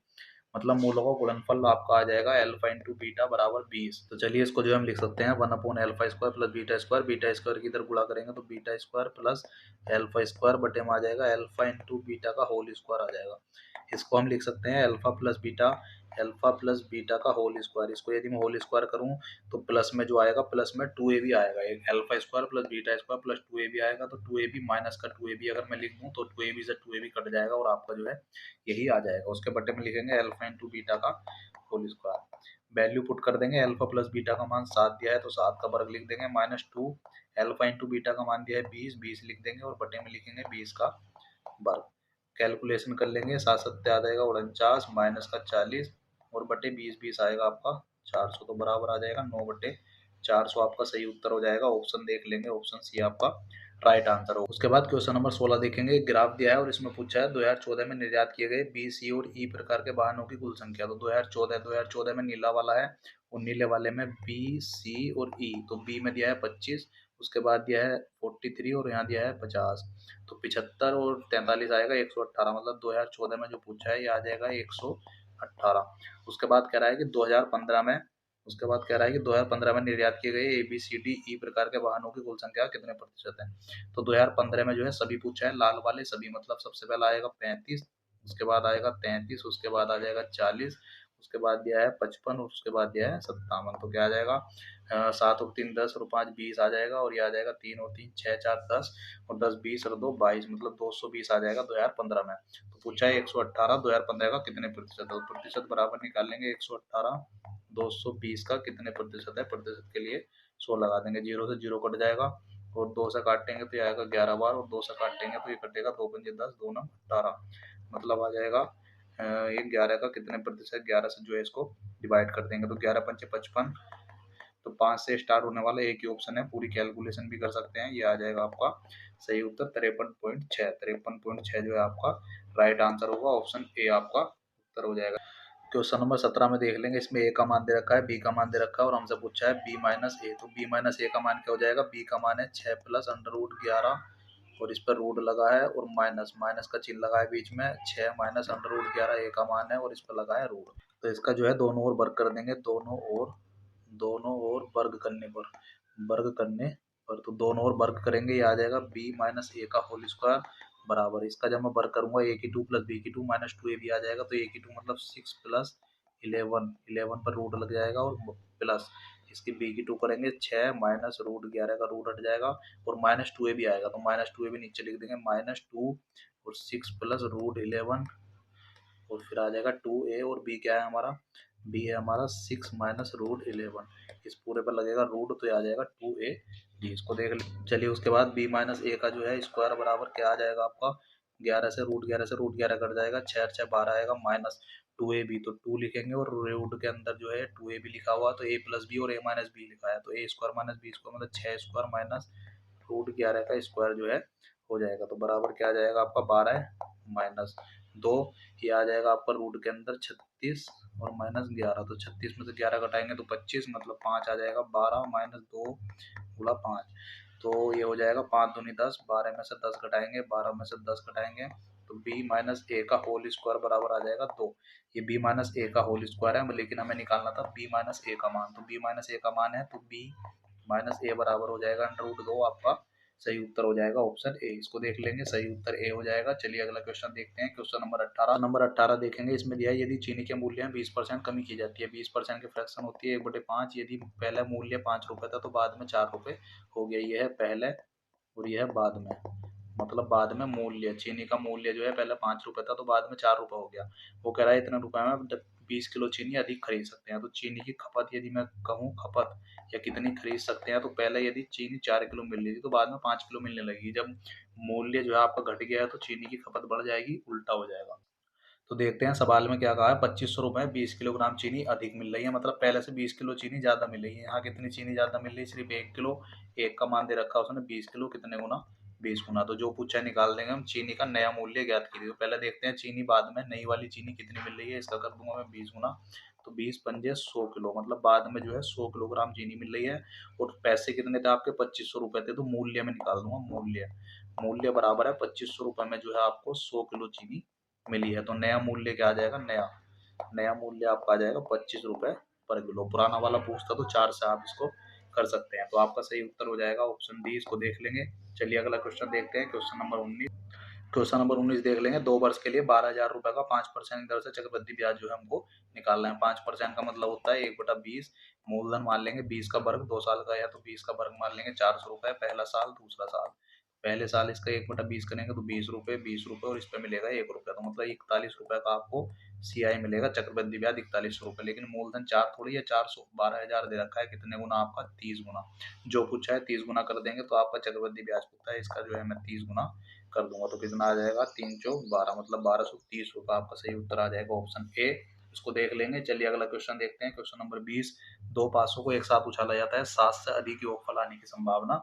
मतलब मूलों का गुणनफल आपका आ जाएगा अल्फा इंटू बीटा बराबर 20। तो चलिए इसको जो हम लिख सकते हैं 1/अल्फा square plus beta square. Beta square की इधर गुणा करेंगे तो beta square plus alpha square बटे में आ जाएगा अल्फा इंटू बीटा का होल स्क्वायर आ जाएगा। इसको हम लिख सकते हैं अल्फा प्लस बीटा का होल स्क्वायर। इसको यदि मैं होल स्क्वायर करूं तो प्लस में जो आएगा प्लस में 2ab आएगा, एक alpha square plus beta square plus 2ab आएगा। तो 2ab माइनस का 2ab अगर मैं लिख दूं तो 2ab से 2ab कट जाएगा और आपका जो है यही आ जाएगा। उसके बटे में लिखेंगे अल्फा इंटू बीटा का होल स्क्वायर। वैल्यू पुट कर देंगे, अल्फा प्लस बीटा का मान 7 दिया है तो 7 का वर्ग लिख देंगे -2, अल्फा इंटू बीटा का मान दिया है 20, 20 लिख देंगे और बटे में लिखेंगे 20 का वर्ग। कैलकुलेशन कर लेंगे, 7 7 आ जाएगा 49 माइनस का 40 और बटे 20, 20 आएगा आपका 400, तो बराबर आ जाएगा 9/400। आपका सही उत्तर हो जाएगा। ऑप्शन देख लेंगे, ऑप्शन सी आपका राइट आंसर हो। उसके बाद क्वेश्चन नंबर 16 देखेंगे, ग्राफ दिया है और इसमें पूछा है 2014 में निर्यात किए गए बी, सी और ई प्रकार के वाहनों की कुल संख्या। तो 2014 में नीला वाला है और नीले वाले में बी, सी और ई। तो बी में दिया है 25, उसके बाद दिया है 43 और यहाँ दिया है 50। तो 75 और 43 आएगा 118, मतलब 2014 में जो पूछा है ये आ जाएगा 118। उसके बाद कह रहा है कि 2015 में, उसके बाद कह रहा है कि 2015 में निर्यात किए गए A B C D E प्रकार के वाहनों की कुल संख्या कितने प्रतिशत है। तो 2015 में जो है सभी पूछा है, लाल वाले सभी, मतलब सबसे पहला आएगा 35, उसके बाद आएगा 33, उसके बाद आ जाएगा 40, उसके बाद दिया है 55 और उसके बाद दिया है 57। तो क्या आ जाएगा, 7 और 3 10 और 5 20 आ जाएगा और ये आ जाएगा 3 और 3 6 4 10 और 10 20 और 2 22, मतलब 220 आ जाएगा 2015 में। तो पूछा है 118 2015 का कितने प्रतिशत है। तो प्रतिशत बराबर निकाल लेंगे, 118 220 का कितने प्रतिशत है, प्रतिशत के लिए 100 लगा देंगे, 0 से 0 कट जाएगा और 2 से काटेंगे तो ये आएगा 11 बार और 2 से काटेंगे तो ये कटेगा 2 पंजे 10, 2 नौ 18, मतलब आ जाएगा ये 11 का कितने प्रतिशत, 11 से जो है इसको डिवाइड कर देंगे तो 11 पंचे 55, तो 5 से स्टार्ट होने वाला एक ही ऑप्शन है, पूरी कैलकुलेशन भी कर सकते हैं, ये आ जाएगा आपका सही उत्तर 53.6, 53.6 जो है आपका राइट आंसर होगा, ऑप्शन ए आपका उत्तर हो जाएगा। क्वेश्चन नंबर 17 में देख लेंगे, इसमें ए का मान दे रखा है, बी का मान दे रखा है और हमसे पूछा है बी माइनस ए, तो बी माइनस ए का मान क्या हो जाएगा, बी का मान है 6 प्लस अंडर रूट 11 और इस पर रूट लगा है और माइनस माइनस का चिन्ह लगा है बीच में, 6 माइनस अंडर रूट 11 ए का मान है और इस पर लगा है रूट, तो इसका जो है दोनों ओर वर्ग कर देंगे, दोनों ओर वर्ग करने पर, वर्ग करने पर तो दोनों ओर वर्ग करेंगे, ये आ जाएगा बी माइनस ए का होल स्क्वायर बराबर, इसका जब मैं वर्ग करूंगा ए की टू प्लस बी की टू माइनस टू ए भी आ जाएगा, तो ए की टू मतलब 6 प्लस 11, 11 पर रूट लग जाएगा और प्लस इसकी बी की टू करेंगे 6 माइनस रूट 11 का रूट हट जाएगा और माइनस टू ए भी आएगा, तो माइनस टू ए भी नीचे लिख देंगे, माइनस टू और 6 प्लस रूट 11 और फिर आ जाएगा 2a और b क्या है हमारा, b है हमारा 6 माइनस रूट 11, इस पूरे पर लगेगा रूट तो आ जाएगा 2a जी, इसको देख चलिए। उसके बाद b माइनस ए का जो है स्क्वायर बराबर क्या आ जाएगा आपका, 11 से रूट 11 कट जाएगा, 6 6 12 आएगा माइनस 2ab, तो 2 लिखेंगे और रूट के अंदर जो है 2ab लिखा हुआ तो a प्लस बी और a माइनस बी लिखा है, तो a square minus B square मतलब 6 स्क्वायर माइनस रूट 11 का स्क्वायर जो है हो जाएगा, तो बराबर क्या आ जाएगा आपका 12 माइनस 2, ये आ जाएगा आपका रूट के अंदर 36 और माइनस 11, तो 36 में से 11 घटाएंगे तो 25 मतलब 5 आ जाएगा, 12 माइनस 2 गुणा 5, तो ये हो जाएगा 5 दूनी 10, 12 में से 10 घटाएंगे, 12 में से 10 घटाएंगे तो b माइनस ए का होल स्क्वायर बराबर आ जाएगा 2, ये b माइनस ए का होल स्क्वायर है लेकिन हमें निकालना था b माइनस ए का मान, तो b माइनस ए का मान है तो b माइनस ए बराबर हो जाएगा अंडर रूट 2, आपका सही उत्तर हो जाएगा ऑप्शन ए, इसको देख लेंगे सही उत्तर ए हो जाएगा। चलिए अगला क्वेश्चन देखते हैं, क्वेश्चन नंबर 18 देखेंगे, इसमें दिया है यदि चीनी के मूल्य में 20% कमी की जाती है, 20% की फ्रैक्शन होती है 1/5, यदि पहले मूल्य 5 रुपए था तो बाद में 4 रुपए हो गया, ये है पहले और यह है बाद में, मतलब बाद में मूल्य, चीनी का मूल्य जो है पहले 5 रुपए था तो बाद में 4 रुपए हो गया, वो कह रहा है इतने रुपए में 20 किलो चीनी अधिक खरीद सकते हैं, तो चीनी की खपत यदि मैं कहूँ खपत या कितनी खरीद सकते हैं, तो पहले यदि चीनी 4 किलो मिल रही थी तो बाद में 5 किलो मिलने लगी, जब मूल्य जो है आपका घट गया है तो चीनी की खपत बढ़ जाएगी, उल्टा हो जाएगा। तो देखते हैं सवाल में क्या कहा है, 2500 रुपए 20 किलोग्राम चीनी अधिक मिल रही है, मतलब पहले से 20 किलो चीनी ज्यादा मिल रही है, यहाँ कितनी चीनी ज्यादा मिल रही है, सिर्फ 1 किलो, एक का मान दे रखा है उसने 20 किलो, कितने गुना 20 गुना, तो जो पूछा है निकाल देंगे हम, चीनी का नया मूल्य ज्ञात कीजिए, तो पहले देखते हैं चीनी बाद में नई वाली चीनी कितनी मिल रही है, इसका कर दूंगा मैं 20 गुना, तो 20 पंजे 100 किलो, मतलब बाद में जो है 100 किलोग्राम चीनी मिल रही है और पैसे कितने थे आपके 2500 रुपए थे, तो मूल्य में निकाल दूंगा, मूल्य बराबर है 2500 रुपए में जो है आपको 100 किलो चीनी मिली है, तो नया मूल्य क्या आ जाएगा, नया मूल्य आपका आ जाएगा 25 रुपए पर किलो, पुराना वाला पूछता तो 4 से आप इसको कर सकते हैं, तो आपका सही उत्तर हो जाएगा ऑप्शन डी, इसको देख लेंगे। चलिए अगला क्वेश्चन देखते हैं, क्वेश्चन नंबर 19 देख लेंगे, 2 वर्ष के लिए 12,000 रुपए का 5% दर से चक्रवृद्धि ब्याज जो है हमको निकालना है, 5% का मतलब होता है 1/20, मूलधन मान लेंगे 20 का वर्ग, 2 साल का है तो 20 का वर्ग मान लेंगे 400 रुपए, पहला साल दूसरा साल, पहले साल इसका 1/20 करेंगे तो 20 रुपए और इस पे मिलेगा 1 रुपया, तो मतलब 41 रुपए का आपको सीआई मिलेगा, चक्रवृद्धि ब्याज 41 रुपए, लेकिन मूलधन 4 थोड़ी है, 400, 12,000 दे रखा है, कितने गुना आपका 30 गुना, जो पूछा है 30 गुना कर देंगे तो आपका चक्रवृद्धि ब्याज पूछता है, इसका जो है मैं 30 गुना कर दूंगा, तो कितना आ जाएगा 3 चौक 12, मतलब 1230 रुपए, आपका सही उत्तर आ जाएगा ऑप्शन ए, इसको देख लेंगे। चलिए अगला क्वेश्चन देखते हैं, क्वेश्चन नंबर 20, दो पासों को एक साथ उछाला जाता है, 7 से अधिक योगफल आने की संभावना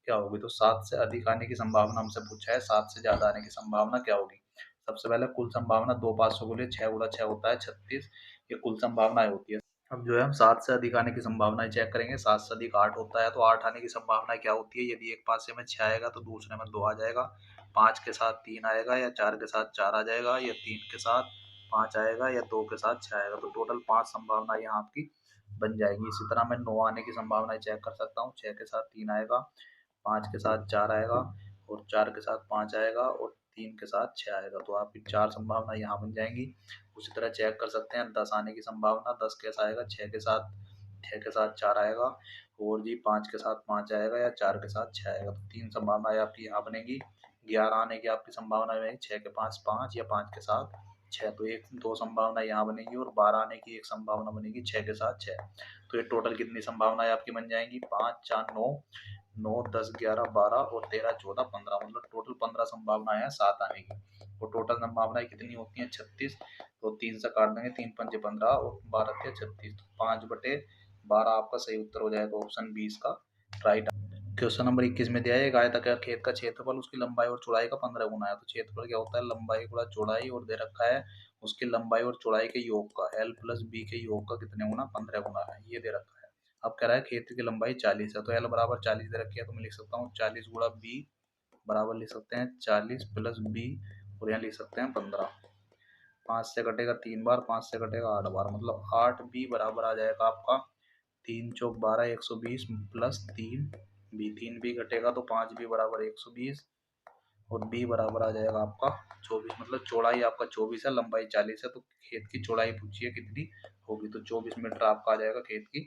क्या होगी, तो 7 से अधिक आने की संभावना हमसे पूछा है, 7 से ज्यादा आने की संभावना क्या होगी, सबसे पहले कुल संभावना, दो पासों के लिए 6 × 6 होता है 36, ये कुल संभावनाएं होती है। अब जो है हम 7 से अधिक आने की संभावनाएं चेक करेंगे, 7 से अधिक 8 होता है तो 8 आने की संभावना क्या होती है, यदि एक पासे में 6 आएगा तो दूसरे में 2 आ जाएगा, 5 के साथ 3 आएगा या 4 के साथ 4 आ जाएगा या 3 के साथ 5 आएगा या 2 के साथ 6 आएगा, तो टोटल 5 संभावना यहाँ आपकी बन जाएगी। इसी तरह मैं 9 आने की संभावना चेक कर सकता हूँ, 6 के साथ 3 आएगा, 5 के साथ 4 आएगा और 4 के साथ 5 आएगा और 3 के साथ 6 आएगा, तो आपकी 4 संभावना यहाँ बन जाएंगी। उसी तरह चेक कर सकते हैं 10 आने की संभावना, 10 कैसा आएगा, 6 के साथ 4 आएगा और जी 5 के साथ 5 आएगा या 4 के साथ 6 आएगा, तो 3 संभावनाएं आपकी यहाँ बनेगी। 11 आने की आपकी संभावना है 6 के 5 5 या 5 के साथ 6, तो एक दो संभावना यहाँ बनेगी और 12 आने की एक संभावना बनेगी 6 के साथ 6। तो ये टोटल कितनी संभावनाएं आपकी बन जाएंगी? 5 4 9, 9 10 11 12 और 13 14 15, मतलब टोटल 15 संभावनाएं हैं 7 आने की। और टोटल संभावनाएं कितनी होती हैं? 36। तो 3 से काट देंगे, 3 पंजे 15 और 12 थे 36, तो 5/12 आपका सही उत्तर हो जाएगा ऑप्शन 20 का राइट। क्वेश्चन नंबर 21 में दिया है एक आयताकार खेत का क्षेत्रफल उसकी लंबाई और चौड़ाई का 15 गुना है। तो क्षेत्रफल क्या होता है? लंबाई गुणा चौड़ाई, और दे रखा है उसकी लंबाई और चौड़ाई के योग का L प्लस B के योग का कितने गुना? 15 गुना है, ये दे रखा है। अब कह रहा है खेत की लंबाई 40 है, तो L बराबर 40 दे रखी है, तो मैं लिख सकता हूँ 40 गुणा B बराबर लिख सकते हैं 40 प्लस B, और यहाँ लिख सकते हैं 15। 5 से कटेगा 3 बार, 5 से कटेगा 8 बार, मतलब 8B बराबर आ जाएगा आपका 3 चौक 12 120 प्लस 3B, 3B घटेगा तो 5B बराबर 120, और B बराबर आ जाएगा आपका 24, मतलब चौड़ाई आपका 24 है, लंबाई 40 है, तो खेत की चौड़ाई पूछिए कितनी होगी, तो 24 मीटर आपका आ जाएगा खेत की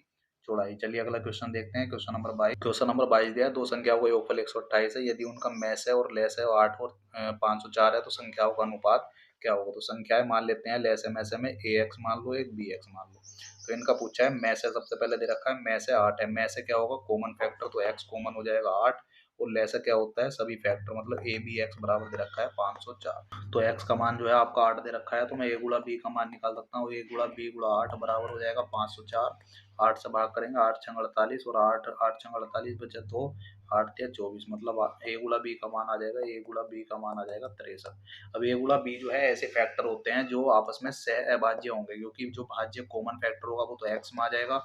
चौड़ाई। चलिए अगला क्वेश्चन देखते हैं, क्वेश्चन नंबर 22। क्वेश्चन नंबर 22 दिया है दो संख्याओं का योगफल 128 है, यदि उनका मैस है और लेस है और 8 और 504 है, तो संख्याओं का अनुपात क्या होगा? तो संख्याएं मान लेते हैं लेस है, मैस है में AX मान लो, एक BX मान लो। तो इनका पूछा है मैस है, सबसे पहले दे रखा है मैस है 8 है, मैस है क्या होगा? कॉमन फैक्टर, तो x कॉमन हो जाएगा 8, और लेसा क्या होता है? सभी फैक्टर, मतलब ए बी एक्स बराबर दे रखा है 504। तो x का मान जो है आपका 8 दे रखा है, तो मैं a गुणा b का मान निकाल सकता हूँ, a गुणा b गुणा 8 बराबर हो जाएगा 504। 8 से भाग करेंगे, 8 छंग 48, और 8 छंग 48 बचे 2, 8 या 24, मतलब a गुणा b का मान आ जाएगा, a गुणा b का मान आ जाएगा 63। अब a गुणा b जो है ऐसे फैक्टर होते हैं जो आपस में सह अभाज्य होंगे, क्योंकि जो भाज्य कॉमन फैक्टर होगा वो तो x में आ जाएगा,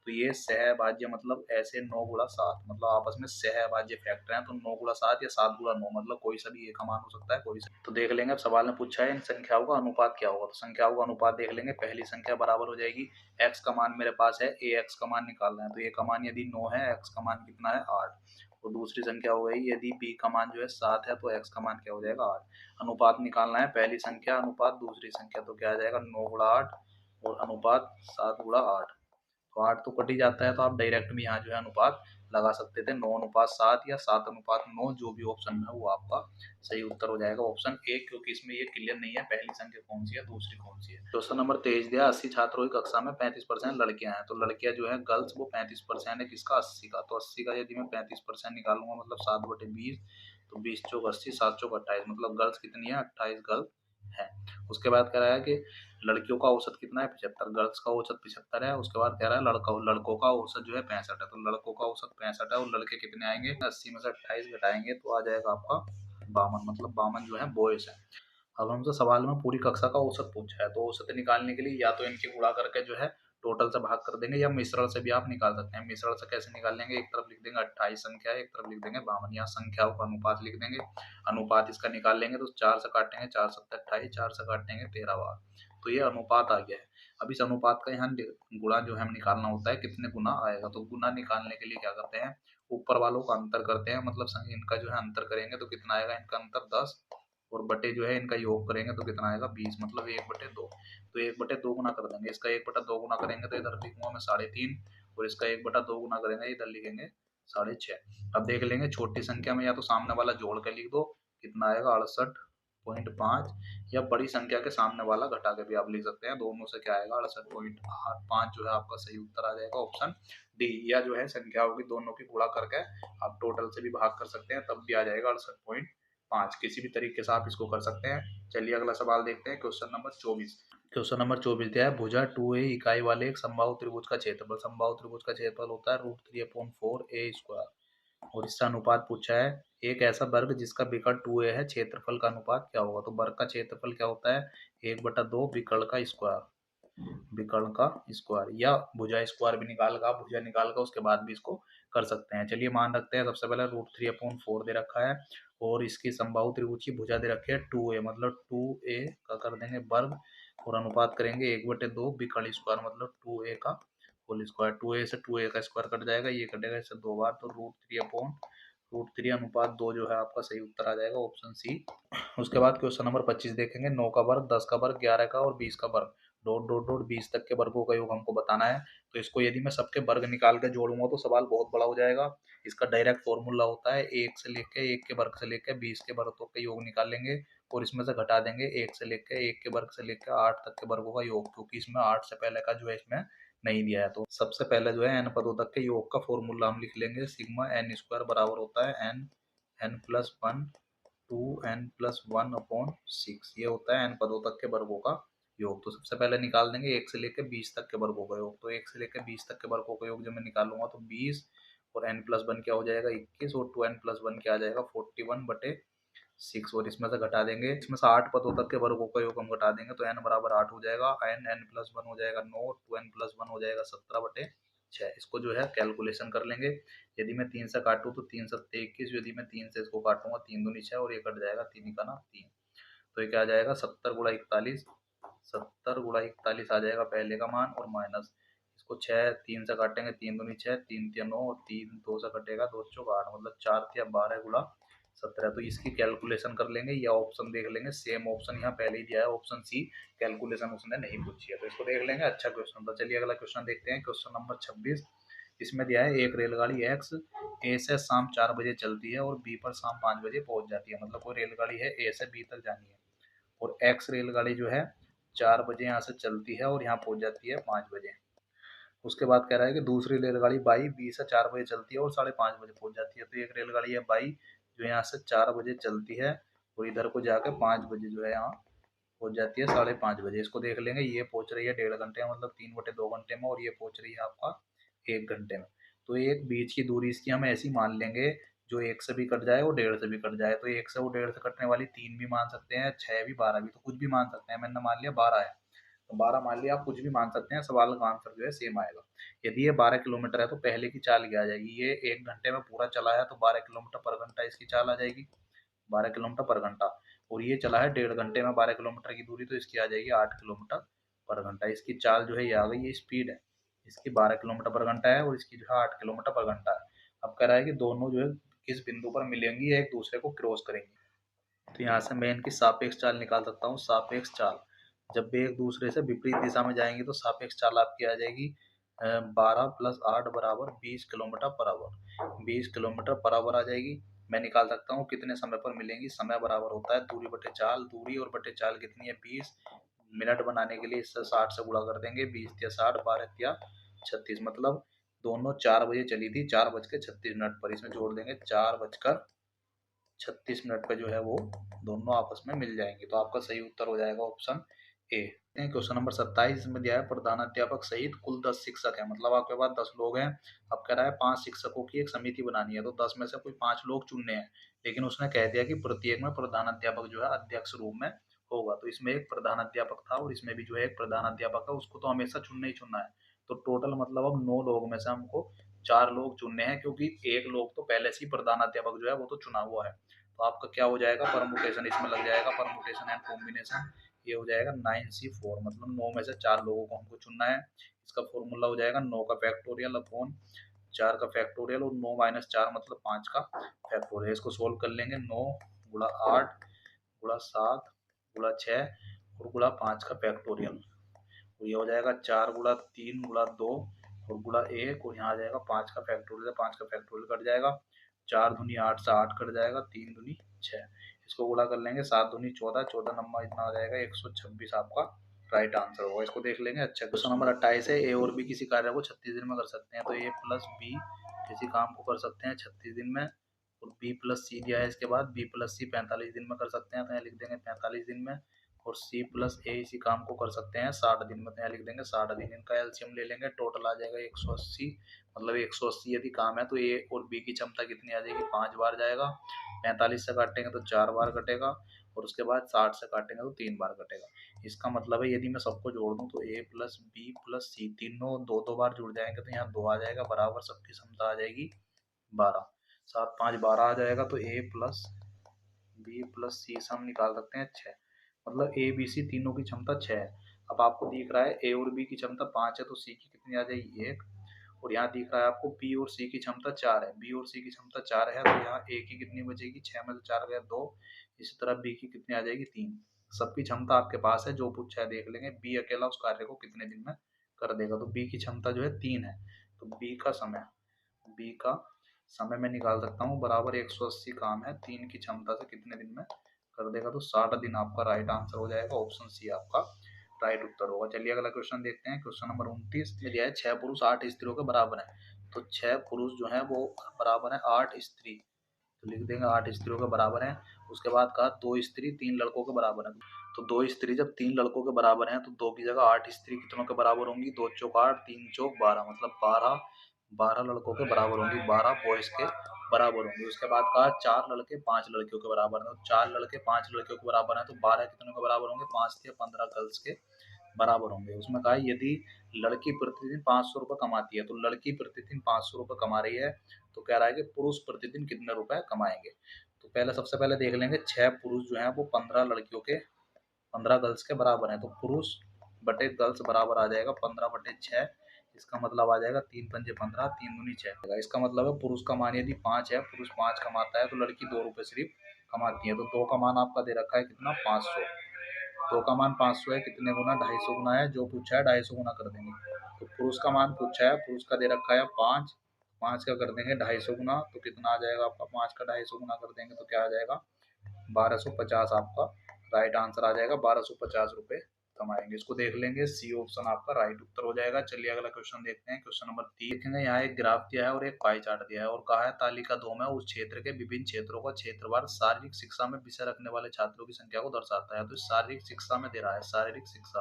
तो ये सहभाज्य मतलब ऐसे 9 गुणा 7, मतलब आपस में सहभाज्य फैक्टर हैं, तो 9 गुणा 7 या 7 गुणा 9, मतलब कोई सा भी एक का मान हो सकता है, कोई सा। तो देख लेंगे, अब सवाल में पूछा है इन संख्याओं का अनुपात क्या होगा, तो संख्याओं का अनुपात देख लेंगे। पहली संख्या बराबर हो जाएगी, x का मान मेरे पास है, ax का मान निकालना है, तो a का मान यदि 9 है, x का मान कितना है? 8। और दूसरी संख्या हो गई, यदि b का मान जो है 7 है, तो x का मान क्या हो जाएगा? 8। अनुपात निकालना है, पहली संख्या अनुपात दूसरी संख्या, तो क्या आ जाएगा? 9 गुणा 8 और अनुपात 7 गुणा 8, तो 8 तो कट ही जाता है, तो आप डायरेक्ट भी यहाँ जो है अनुपात लगा सकते थे, 9 अनुपात 7 या 7 अनुपात 9, जो भी ऑप्शन है वो आपका सही उत्तर हो जाएगा ऑप्शन ए, क्योंकि इसमें ये क्लियर नहीं है पहली संख्या कौन सी है दूसरी कौन सी है। क्वेश्चन नंबर 23 दिया 80 छात्रों की कक्षा में 35% लड़कियां हैं, तो लड़कियां जो है गर्ल्स वो 35% है किसका? 80 का, तो 80 का यदि मैं 35% निकालूंगा, मतलब 7/20, तो 20 चौक 80, 7 चौक 28, मतलब गर्ल्स कितनी है? 28 गर्ल है। उसके बाद कह रहा है कि लड़कियों का औसत कितना है? 75, गर्ल्स का औसत 75 है। उसके बाद कह रहा है लड़कों का औसत जो है 65 है, तो लड़कों का औसत 65 है, और लड़के कितने आएंगे? 80 में से 28 घटाएंगे तो आ जाएगा आपका 52, मतलब 52 जो है बॉयज है। अब हमसे सवाल में पूरी कक्षा का औसत पूछा है, तो औसत निकालने के लिए या तो इनकी गुणा करके जो है टोटल से भाग कर देंगे, या मिश्रण से भी आप निकाल सकते हैं। मिश्रण से कैसे निकाल लेंगे? एक तरफ लिख देंगे 28 संख्या, एक तरफ लिख देंगे 52, यहाँ संख्याओं का अनुपात लिख देंगे, अनुपात इसका निकाल लेंगे, तो 4 से काटेंगे 4 7 28, 4 से काटेंगे 13 बार, तो ये अनुपात आ गया है। अब इस अनुपात का यहाँ गुणा जो है हम निकालना होता है, कितने गुना आएगा, तो गुना निकालने के लिए क्या करते हैं? ऊपर वालों का अंतर करते हैं, मतलब इनका जो है अंतर करेंगे तो कितना आएगा? इनका अंतर 10, और बटे जो है इनका योग करेंगे तो कितना आएगा? 20, मतलब 1/2, तो 1/2 गुना कर देंगे। इसका 1/2 गुना करेंगे तो इधर लिखूंगा मैं 3.5, और इसका 1/2 गुना करेंगे इधर लिखेंगे 6.5। अब देख लेंगे छोटी संख्या में या तो सामने वाला जोड़ के लिख दो, कितना आएगा? 68.5, या बड़ी संख्या के सामने वाला घटा के भी आप लिख सकते हैं, दोनों से क्या आएगा? 68.5 जो है आपका सही उत्तर आ जाएगा ऑप्शन डी। या जो है संख्याओं की दोनों की गुणा करके आप टोटल से भी भाग कर सकते हैं, तब भी आ जाएगा 68.5, किसी भी तरीके से आप इसको कर सकते हैं। चलिए अगला सवाल देखते हैं, क्वेश्चन नंबर 24। क्वेश्चन नंबर 24 दिया है भुजा 2a इकाई वाले एक समबाहु त्रिभुज का क्षेत्रफल, समबाहु त्रिभुज का क्षेत्रफल होता है √3/4a², और इसका अनुपात पूछा है। एक ऐसा वर्ग जिसका विकर्ण 2a है, क्षेत्रफल का अनुपात क्या होगा? तो वर्ग का क्षेत्रफल क्या होता है? 1/2 विकर्ण का स्क्वायर, विकर्ण का स्क्वायर, या भुजा स्क्वायर भी भुजा निकाल कर उसके बाद भी इसको कर सकते हैं। चलिए मान रखते हैं, सबसे पहले √3/4 दे रखा है, और इसकी समबाहु त्रिभुज की भुजा दे रखी है 2a, मतलब 2a का कर देंगे वर्ग, और अनुपात करेंगे 1/2 विकर्ण स्क्वायर, मतलब 2a का होल स्क्वायर। 2a से 2a का स्क्वायर कट जाएगा, ये कटेगा इससे 2 बार, तो √3 अनुपात 2 जो है आपका सही उत्तर आ जाएगा ऑप्शन सी। उसके बाद क्वेश्चन नंबर 25 देखेंगे, 9 का वर्ग, 10 का वर्ग, 11 का और 20 का वर्ग, डॉट डॉट डॉट 20 तक के वर्गों का योग हमको बताना है। तो इसको यदि मैं सबके वर्ग निकाल के जोड़ूंगा तो सवाल बहुत बड़ा हो जाएगा। इसका डायरेक्ट फॉर्मूला होता है 1 से लेके 1 के वर्ग से लेके 20 के वर्ग तक का योग निकाल लेंगे, और इसमें से घटा देंगे 1 से लेके 1 के वर्ग से लेकर 8 तक के वर्गों का योग, क्योंकि इसमें 8 से पहले का जो है इसमें नहीं दिया है। तो सबसे पहले जो है n पदों तक के योग का फॉर्मूला हम लिख लेंगे, सिग्मा n स्क्वायर बराबर होता है n plus 1 two n plus 1/6, ये होता है n पदों तक के वर्गों का योग। तो सबसे पहले निकाल देंगे 1 से लेकर 20 तक के वर्गों का योग। तो 1 से लेकर 20 तक के वर्गों का योग जब मैं निकालूंगा तो 20 और n प्लस 1 क्या हो जाएगा 21, और 2n प्लस 1 क्या आ जाएगा 41/6, और इसमें से घटा देंगे, इसमें से 8 पदों तक के वर्गों का योग हम घटा देंगे तो n बराबर 8 हो जाएगा, n प्लस 1 हो जाएगा 9, 2n प्लस 1 हो जाएगा 17/6। इसको जो है कैलकुलेशन कर लेंगे। यदि मैं 3 से काटूँ तो 3 सत्ते 21, यदि मैं 3 से इसको काटूंगा 3 दूनी 6, और ये कट जाएगा 3 का ना 3, तो ये क्या आ जाएगा 70 गुणा 41, 70 गुणा 41 आ जाएगा पहले का मान, और माइनस इसको 6 3 से काटेंगे 3 दूनी 6, 3 तिया 9, और 3 2 से कटेगा 2 चौक 8, मतलब 4 तिया 12 गुणा 17। तो इसकी कैलकुलेशन कर लेंगे, या ऑप्शन देख लेंगे, सेम ऑप्शन यहाँ पहले ही दिया है, ऑप्शन सी, कैलकुलेशन उसने नहीं पूछी है, तो इसको देख लेंगे। अच्छा क्वेश्चन था। चलिए अगला क्वेश्चन देखते हैं, क्वेश्चन नंबर 26। इसमें दिया है एक रेलगाड़ी एक्स ए से शाम 4 बजे चलती है और बी पर शाम 5 बजे पहुंच जाती है। मतलब कोई रेलगाड़ी है ए से बी तक जानी है, और एक्स रेलगाड़ी जो है 4 बजे यहाँ से चलती है और यहाँ पहुंच जाती है 5 बजे। उसके बाद कह रहा है कि दूसरी रेलगाड़ी बाई बी से 4 बजे चलती है और 5:30 बजे पहुंच जाती है। तो एक रेलगाड़ी है बाई जो यहाँ से 4 बजे चलती है और इधर को जाकर 5 बजे जो है यहाँ पहुंच जाती है 5:30 बजे। इसको देख लेंगे, ये पहुंच रही है 1.5 घंटे में, मतलब 3/2 घंटे में, और ये पहुंच रही है आपका 1 घंटे में। तो एक बीच की दूरी इसकी हम ऐसी मान लेंगे जो 1 से भी कट जाए और 1.5 से भी कट जाए। तो 1 से और 1.5 से कटने वाली 3 भी मान सकते हैं, 6 भी, 12 भी, तो कुछ भी मान सकते हैं। मैंने मान लिया 12 है, तो 12 मान लिया, आप कुछ भी मान सकते हैं, सवाल का आंसर जो है सेम आएगा। यदि ये 12 किलोमीटर है तो पहले की चाल क्या आ जाएगी, ये 1 घंटे में पूरा चला है तो 12 किलोमीटर पर घंटा इसकी चाल आ जाएगी, 12 किलोमीटर पर घंटा। और ये चला है 1.5 घंटे में 12 किलोमीटर की दूरी, तो इसकी आ जाएगी 8 किलोमीटर पर घंटा। इसकी चाल जो है ये आ गई, ये स्पीड है इसकी 12 किलोमीटर पर घंटा है, और इसकी जो है 8 किलोमीटर पर घंटा है। अब कह रहा है कि दोनों जो है किस बिंदु पर मिलेंगी, एक दूसरे को क्रॉस करेंगी। तो यहाँ से मैं इनकी सापेक्ष चाल निकाल सकता हूँ। सापेक्ष चाल, जब भी एक दूसरे से विपरीत दिशा में जाएंगी तो सापेक्ष चाल आपकी आ जाएगी 12 + 8 बराबर 20 kilometre per hour, 20 kilometre per hour आ जाएगी। मैं निकाल सकता हूँ कितने समय पर मिलेंगी। समय बराबर होता है दूरी बटे चाल, दूरी और बटे चाल कितनी है 20। मिनट बनाने के लिए इससे 60 से गुणा कर देंगे, 20 या 60, 12 या 36, मतलब दोनों 4 बजे चली थी, 4:36 पर, इसमें जोड़ देंगे 4:36 पे जो है वो दोनों आपस में मिल जाएंगे। तो आपका सही उत्तर हो जाएगा ऑप्शन ए। क्वेश्चन नंबर 27 में दिया है प्रधानाध्यापक सहित कुल 10 शिक्षक है, मतलब आपके पास 10 लोग हैं। अब कह रहा है 5 शिक्षकों की एक समिति बनानी है, तो 10 में से कोई 5 लोग चुनने हैं, लेकिन उसने कह दिया कि प्रत्येक में प्रधानाध्यापक जो है अध्यक्ष रूप में होगा। तो इसमें एक प्रधानाध्यापक था और इसमें भी जो है एक प्रधानाध्यापक है, उसको तो हमेशा चुनना ही चुनना है। तो टोटल मतलब अब 9 लोग में से हमको 4 लोग चुनने हैं, क्योंकि एक लोग तो पहले से ही प्रधानाध्यापक जो है वो तो चुना हुआ है। तो आपका क्या हो जाएगा, परमुटेशन इसमें लग जाएगा, परमुटेशन एंड कॉम्बिनेशन। ये हो जाएगा 9C4, मतलब 9 में से 4 लोगों को हमको चुनना है। इसका फॉर्मूला हो जाएगा 9 का फैक्टोरियल अपॉन 4 का फैक्टोरियल, और 9 - 4 मतलब 5 का फैक्टोरियल। इसको सोल्व कर लेंगे, 9 गुणा 8 गुणा 7 गुणा 6 और गुणा 5 का फैक्टोरियल। तो ये हो जाएगा 4 गुणा 3 गुणा 2 और गुणा 1, और यहाँ आ जाएगा 5 का फैक्टोरियल, 5 का फैक्टोरियल कट जाएगा, 4 दूनी 8 से 8 कट जाएगा, 3 दूनी 6, इसको गुणा कर लेंगे, 7 दूनी 14, 14 नंबर इतना आ जाएगा 126 आपका राइट आंसर होगा। इसको देख लेंगे। अच्छा क्वेश्चन नंबर 28 है, ए और बी किसी कार्य को 36 दिन में कर सकते हैं। तो ए प्लस बी किसी काम को कर सकते हैं 36 दिन में, और बी प्लस सी दिया है, इसके बाद बी प्लस सी 45 दिन में कर सकते हैं, तो यहाँ लिख देंगे 45 दिन में। और सी प्लस ए इसी काम को कर सकते हैं 60 दिन में, तो यहाँ लिख देंगे 60 दिन। इनका एलसीएम ले लेंगे, टोटल आ जाएगा 180, मतलब 180 यदि काम है तो ए और बी की क्षमता कितनी आ जाएगी, 5 बार जाएगा। 45 से काटेंगे तो 4 बार कटेगा, और उसके बाद 60 से काटेंगे तो 3 बार कटेगा। इसका मतलब है यदि मैं सबको जोड़ दूं तो ए प्लस बी प्लस सी तीनों 2-2 बार जुड़ जाएंगे, तो यहाँ 2 आ जाएगा, बराबर सबकी क्षमता आ जाएगी 12, 7 5 12 आ जाएगा। तो ए प्लस बी प्लस सी से हम निकाल सकते हैं 6, मतलब ए बी सी तीनों की क्षमता 6 है। अब आपको दिख रहा है ए और बी की क्षमता 5 है, तो सी की कितनी आ जाएगी 1, और यहाँ दिख रहा है आपको बी और सी की क्षमता 4 है, बी और सी की क्षमता 4 है, तो यहाँ ए की कितनी बचेगी, 6 में से 4 गया 2, इसी तरह बी की कितनी आ जाएगी 3। सबकी क्षमता आपके पास है, जो पूछा है देख लेंगे, बी अकेला उस कार्य को कितने दिन में कर देगा। तो बी की क्षमता जो है 3 है, तो बी का समय मैं निकाल सकता हूँ, बराबर 180 काम है 3 की क्षमता से कितने दिन में कर देगा तो 60 दिन आपका राइट आंसर हो जाएगा। ऑप्शन सी आपका राइट उत्तर होगा। चलिए अगला क्वेश्चन देखते हैं। क्वेश्चन नंबर 29 में दिया है 6 पुरुष 8 स्त्रियों के बराबर है। तो 6 पुरुष जो है वो बराबर है 8 स्त्री, तो लिख देंगे 8 स्त्रियों के बराबर है। उसके बाद कहा 2 स्त्री 3 लड़कों के बराबर है। तो 2 स्त्री जब 3 लड़कों के बराबर है तो 2 की जगह 8 स्त्री कितनों के बराबर होंगी? 2 चौक 8, 3 चौक 12, मतलब 12 लड़कों के बराबर होंगी, 12 बॉयज के बराबर होंगी। उसके बाद कहा 4 लड़के 5 लड़कियों के बराबर है। तो 4 लड़के 5 लड़कियों के बराबर है तो 12 कितनों के बराबर होंगे? 5 या 15 गर्ल्स के बराबर होंगे। उसमें कहा यदि लड़की प्रतिदिन 500 रुपये कमाती है, तो लड़की प्रतिदिन 500 रुपये कमा रही है, तो कह रहा है कि पुरुष प्रतिदिन कितने रुपए कमाएंगे। तो पहले सबसे पहले देख लेंगे 6 पुरुष जो है वो 15 लड़कियों के 15 गर्ल्स के बराबर है। तो पुरुष बटे गर्ल्स बराबर आ जाएगा 15/6। इसका मतलब आ जाएगा 3 पंजे 15, 3 दूनी 6। इसका मतलब है पुरुष का मान यदि 5 है, पुरुष 5 कमाता है, तो लड़की 2 रुपये सिर्फ कमाती है। तो 2 का मान आपका दे रखा है कितना? 500। 2 का मान 500 है, कितने गुना? 250 गुना है। जो पूछा है 250 गुना कर देंगे। तो पुरुष का मान पूछा है, पुरुष का दे रखा है 5, 5 का कर देंगे 250 गुना, तो कितना आ जाएगा आपका? 5 का 250 गुना कर देंगे तो क्या आ जाएगा? 1250 आपका राइट आंसर आ जाएगा। 1250 रुपये कमाएंगे। इसको देख लेंगे, सी ऑप्शन आपका राइट उत्तर हो जाएगा। चलिए अगला क्वेश्चन देखते हैं। क्वेश्चन नंबर 3 देखेंगे। यहाँ एक ग्राफ दिया है और एक पाई चार्ट दिया है और कहा है तालिका 2 में उस क्षेत्र के विभिन्न क्षेत्रों का क्षेत्रफल शारीरिक शिक्षा में विषय रखने वाले छात्रों की संख्या को दर्शाता है। तो शारीरिक शिक्षा में दे रहा है, शारीरिक शिक्षा।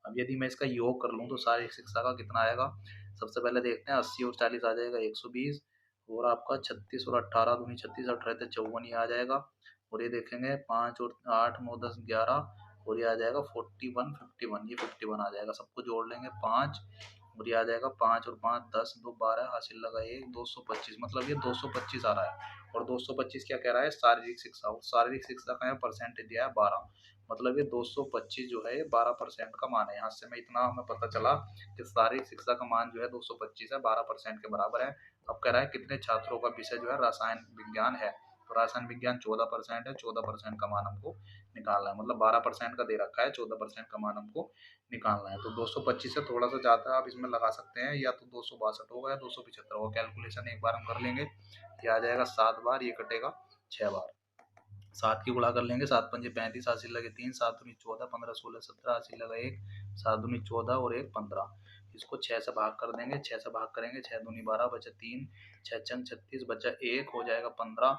अब यदि मैं इसका योग कर लूँ तो शारीरिक शिक्षा का कितना आएगा? सबसे पहले देखते हैं, 80 और 40 आ जाएगा 120, और आपका 36 और 18 दूनी 36, 18 54 ही आ जाएगा। और ये देखेंगे 5 और 8 9 10 11, और ये आ जाएगा 41 51, ये 51 आ जाएगा। सबको जोड़ लेंगे 5, और ये आ जाएगा 5 और 5 10, 2 12, हासिल लगा 1, 225, मतलब ये 225 आ रहा है। और 225 क्या कह रहा है? शारीरिक शिक्षा। और शारीरिक शिक्षा का परसेंटेज दिया है 12, मतलब ये 225 जो है 12% का मान है। यहाँ से मैं इतना हमें पता चला कि शारीरिक शिक्षा का मान जो है 225 है, 12% के बराबर है। अब कह रहा है कितने छात्रों का विषय जो है रसायन विज्ञान है, तो रसायन विज्ञान 14% है, 14% का मान हमको निकालना है। मतलब 12% का दे रखा है, 14% का मान हमको निकालना है। तो 225 से थोड़ा सा ज़्यादा आप इसमें लगा सकते हैं, या तो 262 होगा या 275 होगा। कैलकुलेशन एक बार हम कर लेंगे, ये आ जाएगा 7 बार, ये कटेगा 6 बार। 7 की गुणा कर लेंगे, 7 पंजे 35, हासिल लगे 3, 7 दूनी 14, 15 16 17, हासिल लगा 1, 7 दूनी 14 और 1 15। इसको 6 से भाग कर देंगे, 6 से भाग करेंगे, 6 दूनी 12 बचा 3, 6 चंग 36 बचा 1, हो जाएगा 15,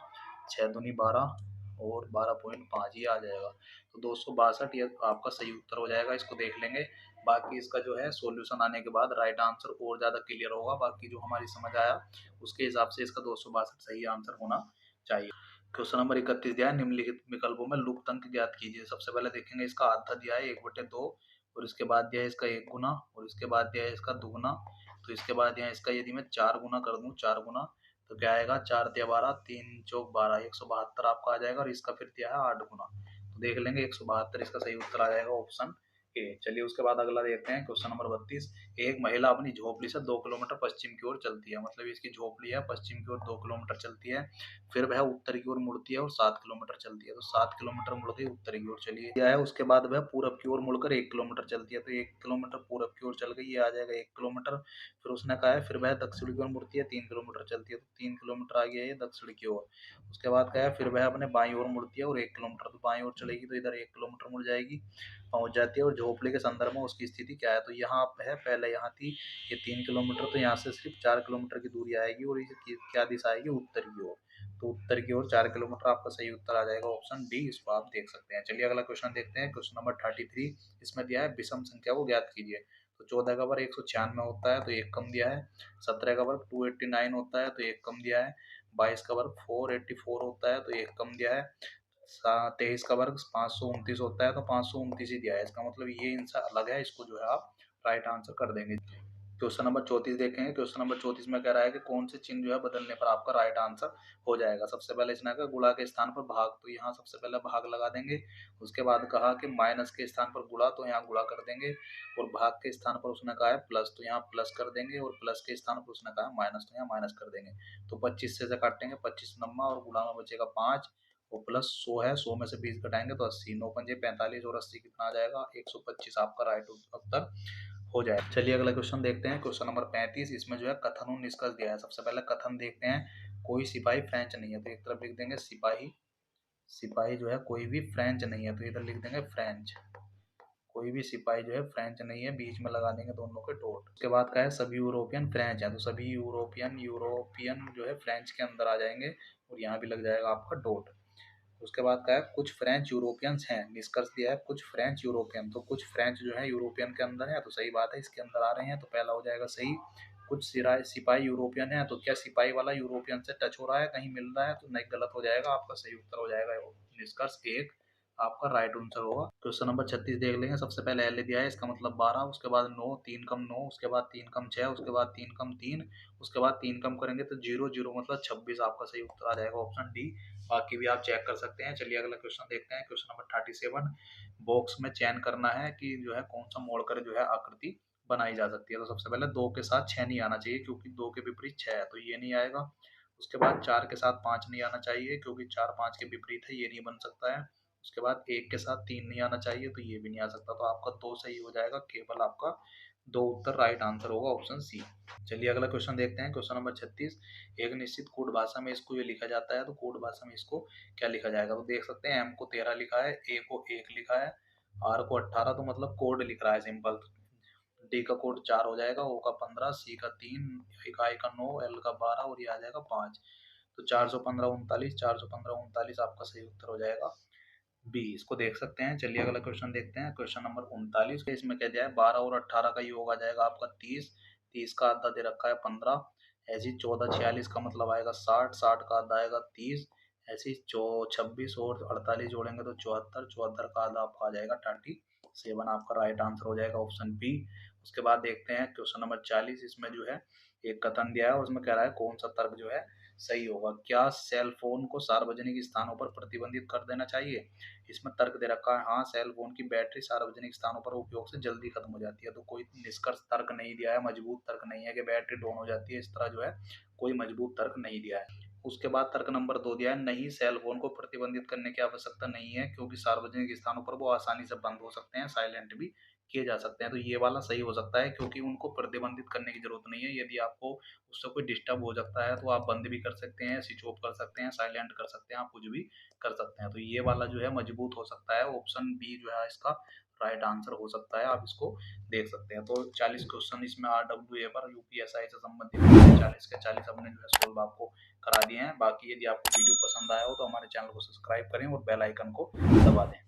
6 दूनी 12 और 12.5 ये आ जाएगा। तो 262 ये आपका सही उत्तर हो जाएगा। इसको देख लेंगे। बाकी इसका जो है सॉल्यूशन आने के बाद राइट आंसर और ज़्यादा क्लियर होगा। बाकी जो हमारी समझ आया उसके हिसाब से इसका 262 सही आंसर होना चाहिए। क्वेश्चन नंबर 31 दिया है, निम्नलिखित विकल्पों में लुप्त अंक ज्ञात कीजिए। सबसे पहले देखेंगे इसका आधा दिया है 1/2, और इसके बाद दिया है इसका 1 गुना, और इसके बाद दिया है इसका दुगुना। तो इसके बाद दिया है इसका यदि मैं 4 गुना कर दूं, 4 गुना, तो क्या आएगा? 4 तिया 12, 3 चौक 12, 172 आपका आ जाएगा। और इसका फिर दिया है 8 गुना, तो देख लेंगे 172 इसका सही उत्तर आ जाएगा, ऑप्शन ए। चलिए उसके बाद अगला देखते हैं। क्वेश्चन नंबर 32, एक महिला अपनी झोपड़ी से 2 किलोमीटर पश्चिम की ओर चलती है, मतलब इसकी झोपड़ी है पश्चिम की ओर 2 किलोमीटर चलती है, फिर वह उत्तर की ओर मुड़ती है और 7 किलोमीटर चलती है। तो 7 किलोमीटर मुड़ गई उत्तर की ओर, चलिए यह है। उसके बाद वह पूरब की ओर मुड़कर 1 किलोमीटर चलती है, तो 1 किलोमीटर पूरब की ओर चल गई, ये आ जाएगा 1 किलोमीटर। फिर उसने कहा है फिर वह दक्षिण की ओर मुड़ती है, 3 किलोमीटर चलती है, तो 3 किलोमीटर आ गया ये दक्षिण की ओर। उसके बाद कहा है फिर वह अपने बाईं ओर मुड़ती है और 1 किलोमीटर, तो बाईं ओर चलेगी तो इधर 1 किलोमीटर मुड़ जाएगी, पहुंच जाती है। और झोपड़ी के संदर्भ में उसकी स्थिति क्या है? तो यहाँ है, पहले यहाँ थी ये 3 किलोमीटर, तो यहाँ से सिर्फ 4 किलोमीटर की दूरी आएगी, और ये क्या दिशा आएगी? उत्तर की ओर। तो उत्तर की ओर 4 किलोमीटर आपका सही उत्तर आ जाएगा, ऑप्शन डी। इसको आप देख सकते हैं। चलिए अगला क्वेश्चन देखते हैं। क्वेश्चन नंबर 33, इसमें दिया है विषम संख्या को ज्ञात कीजिए। तो 14 का वर्ग 196 होता है, तो 1 कम दिया है। 17 का वर्ग 289 होता है, तो 1 कम दिया है। 22 का वर्ग 484 होता है, तो 1 कम दिया है। 23 का वर्ग 529 होता है, तो 529 ही दिया है। इसका मतलब ये इनसे अलग है, इसको जो है आप राइट आंसर कर देंगे। क्वेश्चन नंबर 34 देखेंगे। क्वेश्चन नंबर 34 में कह रहा है कि कौन से चिन्ह जो है बदलने पर आपका राइट आंसर हो जाएगा। सबसे पहले इसने कहा गुणा के स्थान पर भाग, तो यहाँ सबसे पहले भाग लगा देंगे। उसके बाद कहा कि माइनस के स्थान पर गुणा, तो यहाँ गुणा कर देंगे। और भाग के स्थान पर उसने कहा है प्लस, तो यहाँ प्लस कर देंगे। और प्लस के स्थान पर उसने कहा है माइनस, तो यहाँ माइनस कर देंगे। तो 25 से काटेंगे, 25 नंबर, और गुणा में बचेगा 5, और प्लस 100 है, 100 में से 20 घटाएंगे तो 80, 9 पंजे 45, और 80 कितना आ जाएगा? 125 आपका राइट उत्तर हो जाए। चलिए अगला क्वेश्चन देखते हैं। क्वेश्चन नंबर 35, इसमें जो है कथन और निष्कर्ष दिया है। सबसे पहले कथन देखते हैं, कोई सिपाही फ्रेंच नहीं है, तो एक तरफ लिख देंगे सिपाही सिपाही जो है कोई भी फ्रेंच नहीं है, तो इधर लिख देंगे फ्रेंच। कोई भी सिपाही जो है फ्रेंच नहीं है, बीच में लगा देंगे दोनों के डॉट। उसके बाद का है सभी यूरोपियन फ्रेंच है, तो सभी यूरोपियन यूरोपियन जो है फ्रेंच के अंदर आ जाएंगे और यहाँ भी लग जाएगा आपका डॉट। उसके बाद का है कुछ फ्रेंच यूरोपियंस हैं, निष्कर्ष दिया है कुछ फ्रेंच यूरोपियन, तो कुछ फ्रेंच जो है यूरोपियन के अंदर है, तो सही बात है इसके अंदर आ रहे हैं, तो पहला हो जाएगा सही। कुछ सिपाही यूरोपियन है, तो क्या सिपाही वाला यूरोपियन से टच हो रहा है, कहीं मिल रहा है, तो नहीं, गलत हो जाएगा, आपका सही उत्तर हो जाएगा निष्कर्ष एक, आपका राइट आंसर होगा। क्वेश्चन नंबर 36 देख लेंगे। सबसे पहले एल दिया है, इसका मतलब 12, उसके बाद 9, 3 कम 9, उसके बाद 3 कम 6, उसके बाद 3 कम 3, उसके बाद 3 कम करेंगे तो 0 0 मतलब 26, आपका सही उत्तर आ जाएगा ऑप्शन डी। बाकी भी आप चेक कर सकते हैं। चलिए अगला क्वेश्चन देखते हैं। क्वेश्चन नंबर 37, बॉक्स में चयन करना है कि जो है कौन सा मोड़कर जो है आकृति बनाई जा सकती है। तो सबसे पहले 2 के साथ 6 नहीं आना चाहिए, क्योंकि 2 के विपरीत 6 है, तो ये नहीं आएगा। उसके बाद 4 के साथ 5 नहीं आना चाहिए, क्योंकि 4 5 के विपरीत है, ये नहीं बन सकता है। उसके बाद 1 के साथ 3 नहीं आना चाहिए, तो ये भी नहीं आ सकता, तो आपका 2 सही हो जाएगा, केवल आपका 2 उत्तर राइट आंसर होगा ऑप्शन सी। चलिए अगला क्वेश्चन देखते हैं। क्वेश्चन नंबर 36, एक निश्चित कोड भाषा में इसको ये लिखा जाता है, तो कोड भाषा में इसको क्या लिखा जाएगा। तो देख सकते हैं एम को 13 लिखा है, ए को 1 लिखा है, आर को 18, तो मतलब कोड लिख रहा है सिंपल। डी का कोड 4 हो जाएगा, ओ का 15, सी का 3, आई का 9, एल का 12 और ये आ जाएगा 5। तो 415 39, 415 39 आपका सही उत्तर हो जाएगा बी। इसको देख सकते हैं। चलिए अगला क्वेश्चन देखते हैं। क्वेश्चन नंबर 39, इसमें क्या दिया है, 12 और 18 का योग आ जाएगा आपका 30, 30 का आधा दे रखा है 15, ऐसी 14 46 का मतलब आएगा 60, 60 का आधा आएगा 30, ऐसी 26 और 48 जोड़ेंगे तो 74, 74 का आधा आपका आ जाएगा 37, आपका राइट आंसर हो जाएगा ऑप्शन बी। उसके बाद देखते हैं क्वेश्चन नंबर 40, इसमें जो है एक कथन दिया है और उसमें कह रहा है कौन सा तर्क जो है सही होगा। क्या सेल फोन को सार्वजनिक स्थानों पर प्रतिबंधित कर देना चाहिए। इसमें तर्क दे रखा है, हाँ सेल फोन की बैटरी सार्वजनिक स्थानों पर उपयोग से जल्दी खत्म हो जाती है, तो कोई निष्कर्ष तर्क नहीं दिया है, मजबूत तर्क नहीं है कि बैटरी डाउन हो जाती है, इस तरह जो है कोई मजबूत तर्क नहीं दिया है। उसके बाद तर्क नंबर 2 दिया है, नहीं सेल फोन को प्रतिबंधित करने की आवश्यकता नहीं है, क्योंकि सार्वजनिक स्थानों पर वो आसानी से बंद हो सकते हैं, साइलेंट भी किए जा सकते हैं, तो ये वाला सही हो सकता है, क्योंकि उनको प्रतिबंधित करने की जरूरत नहीं है। यदि आपको उससे कोई डिस्टर्ब हो सकता है तो आप बंद भी कर सकते हैं, स्विच ऑफ कर सकते हैं, साइलेंट कर सकते हैं, आप कुछ भी कर सकते हैं, तो ये वाला जो है मजबूत हो सकता है, ऑप्शन बी जो है इसका राइट आंसर हो सकता है, आप इसको देख सकते हैं। तो 40 क्वेश्चन इसमें RWA पर यूपीएसआई से संबंधित 40 के 40 हमने जो है सोल्व आपको करा दिए हैं। बाकी यदि आपको वीडियो पसंद आया हो तो हमारे चैनल को सब्सक्राइब करें और बेल आइकन को दबा दें।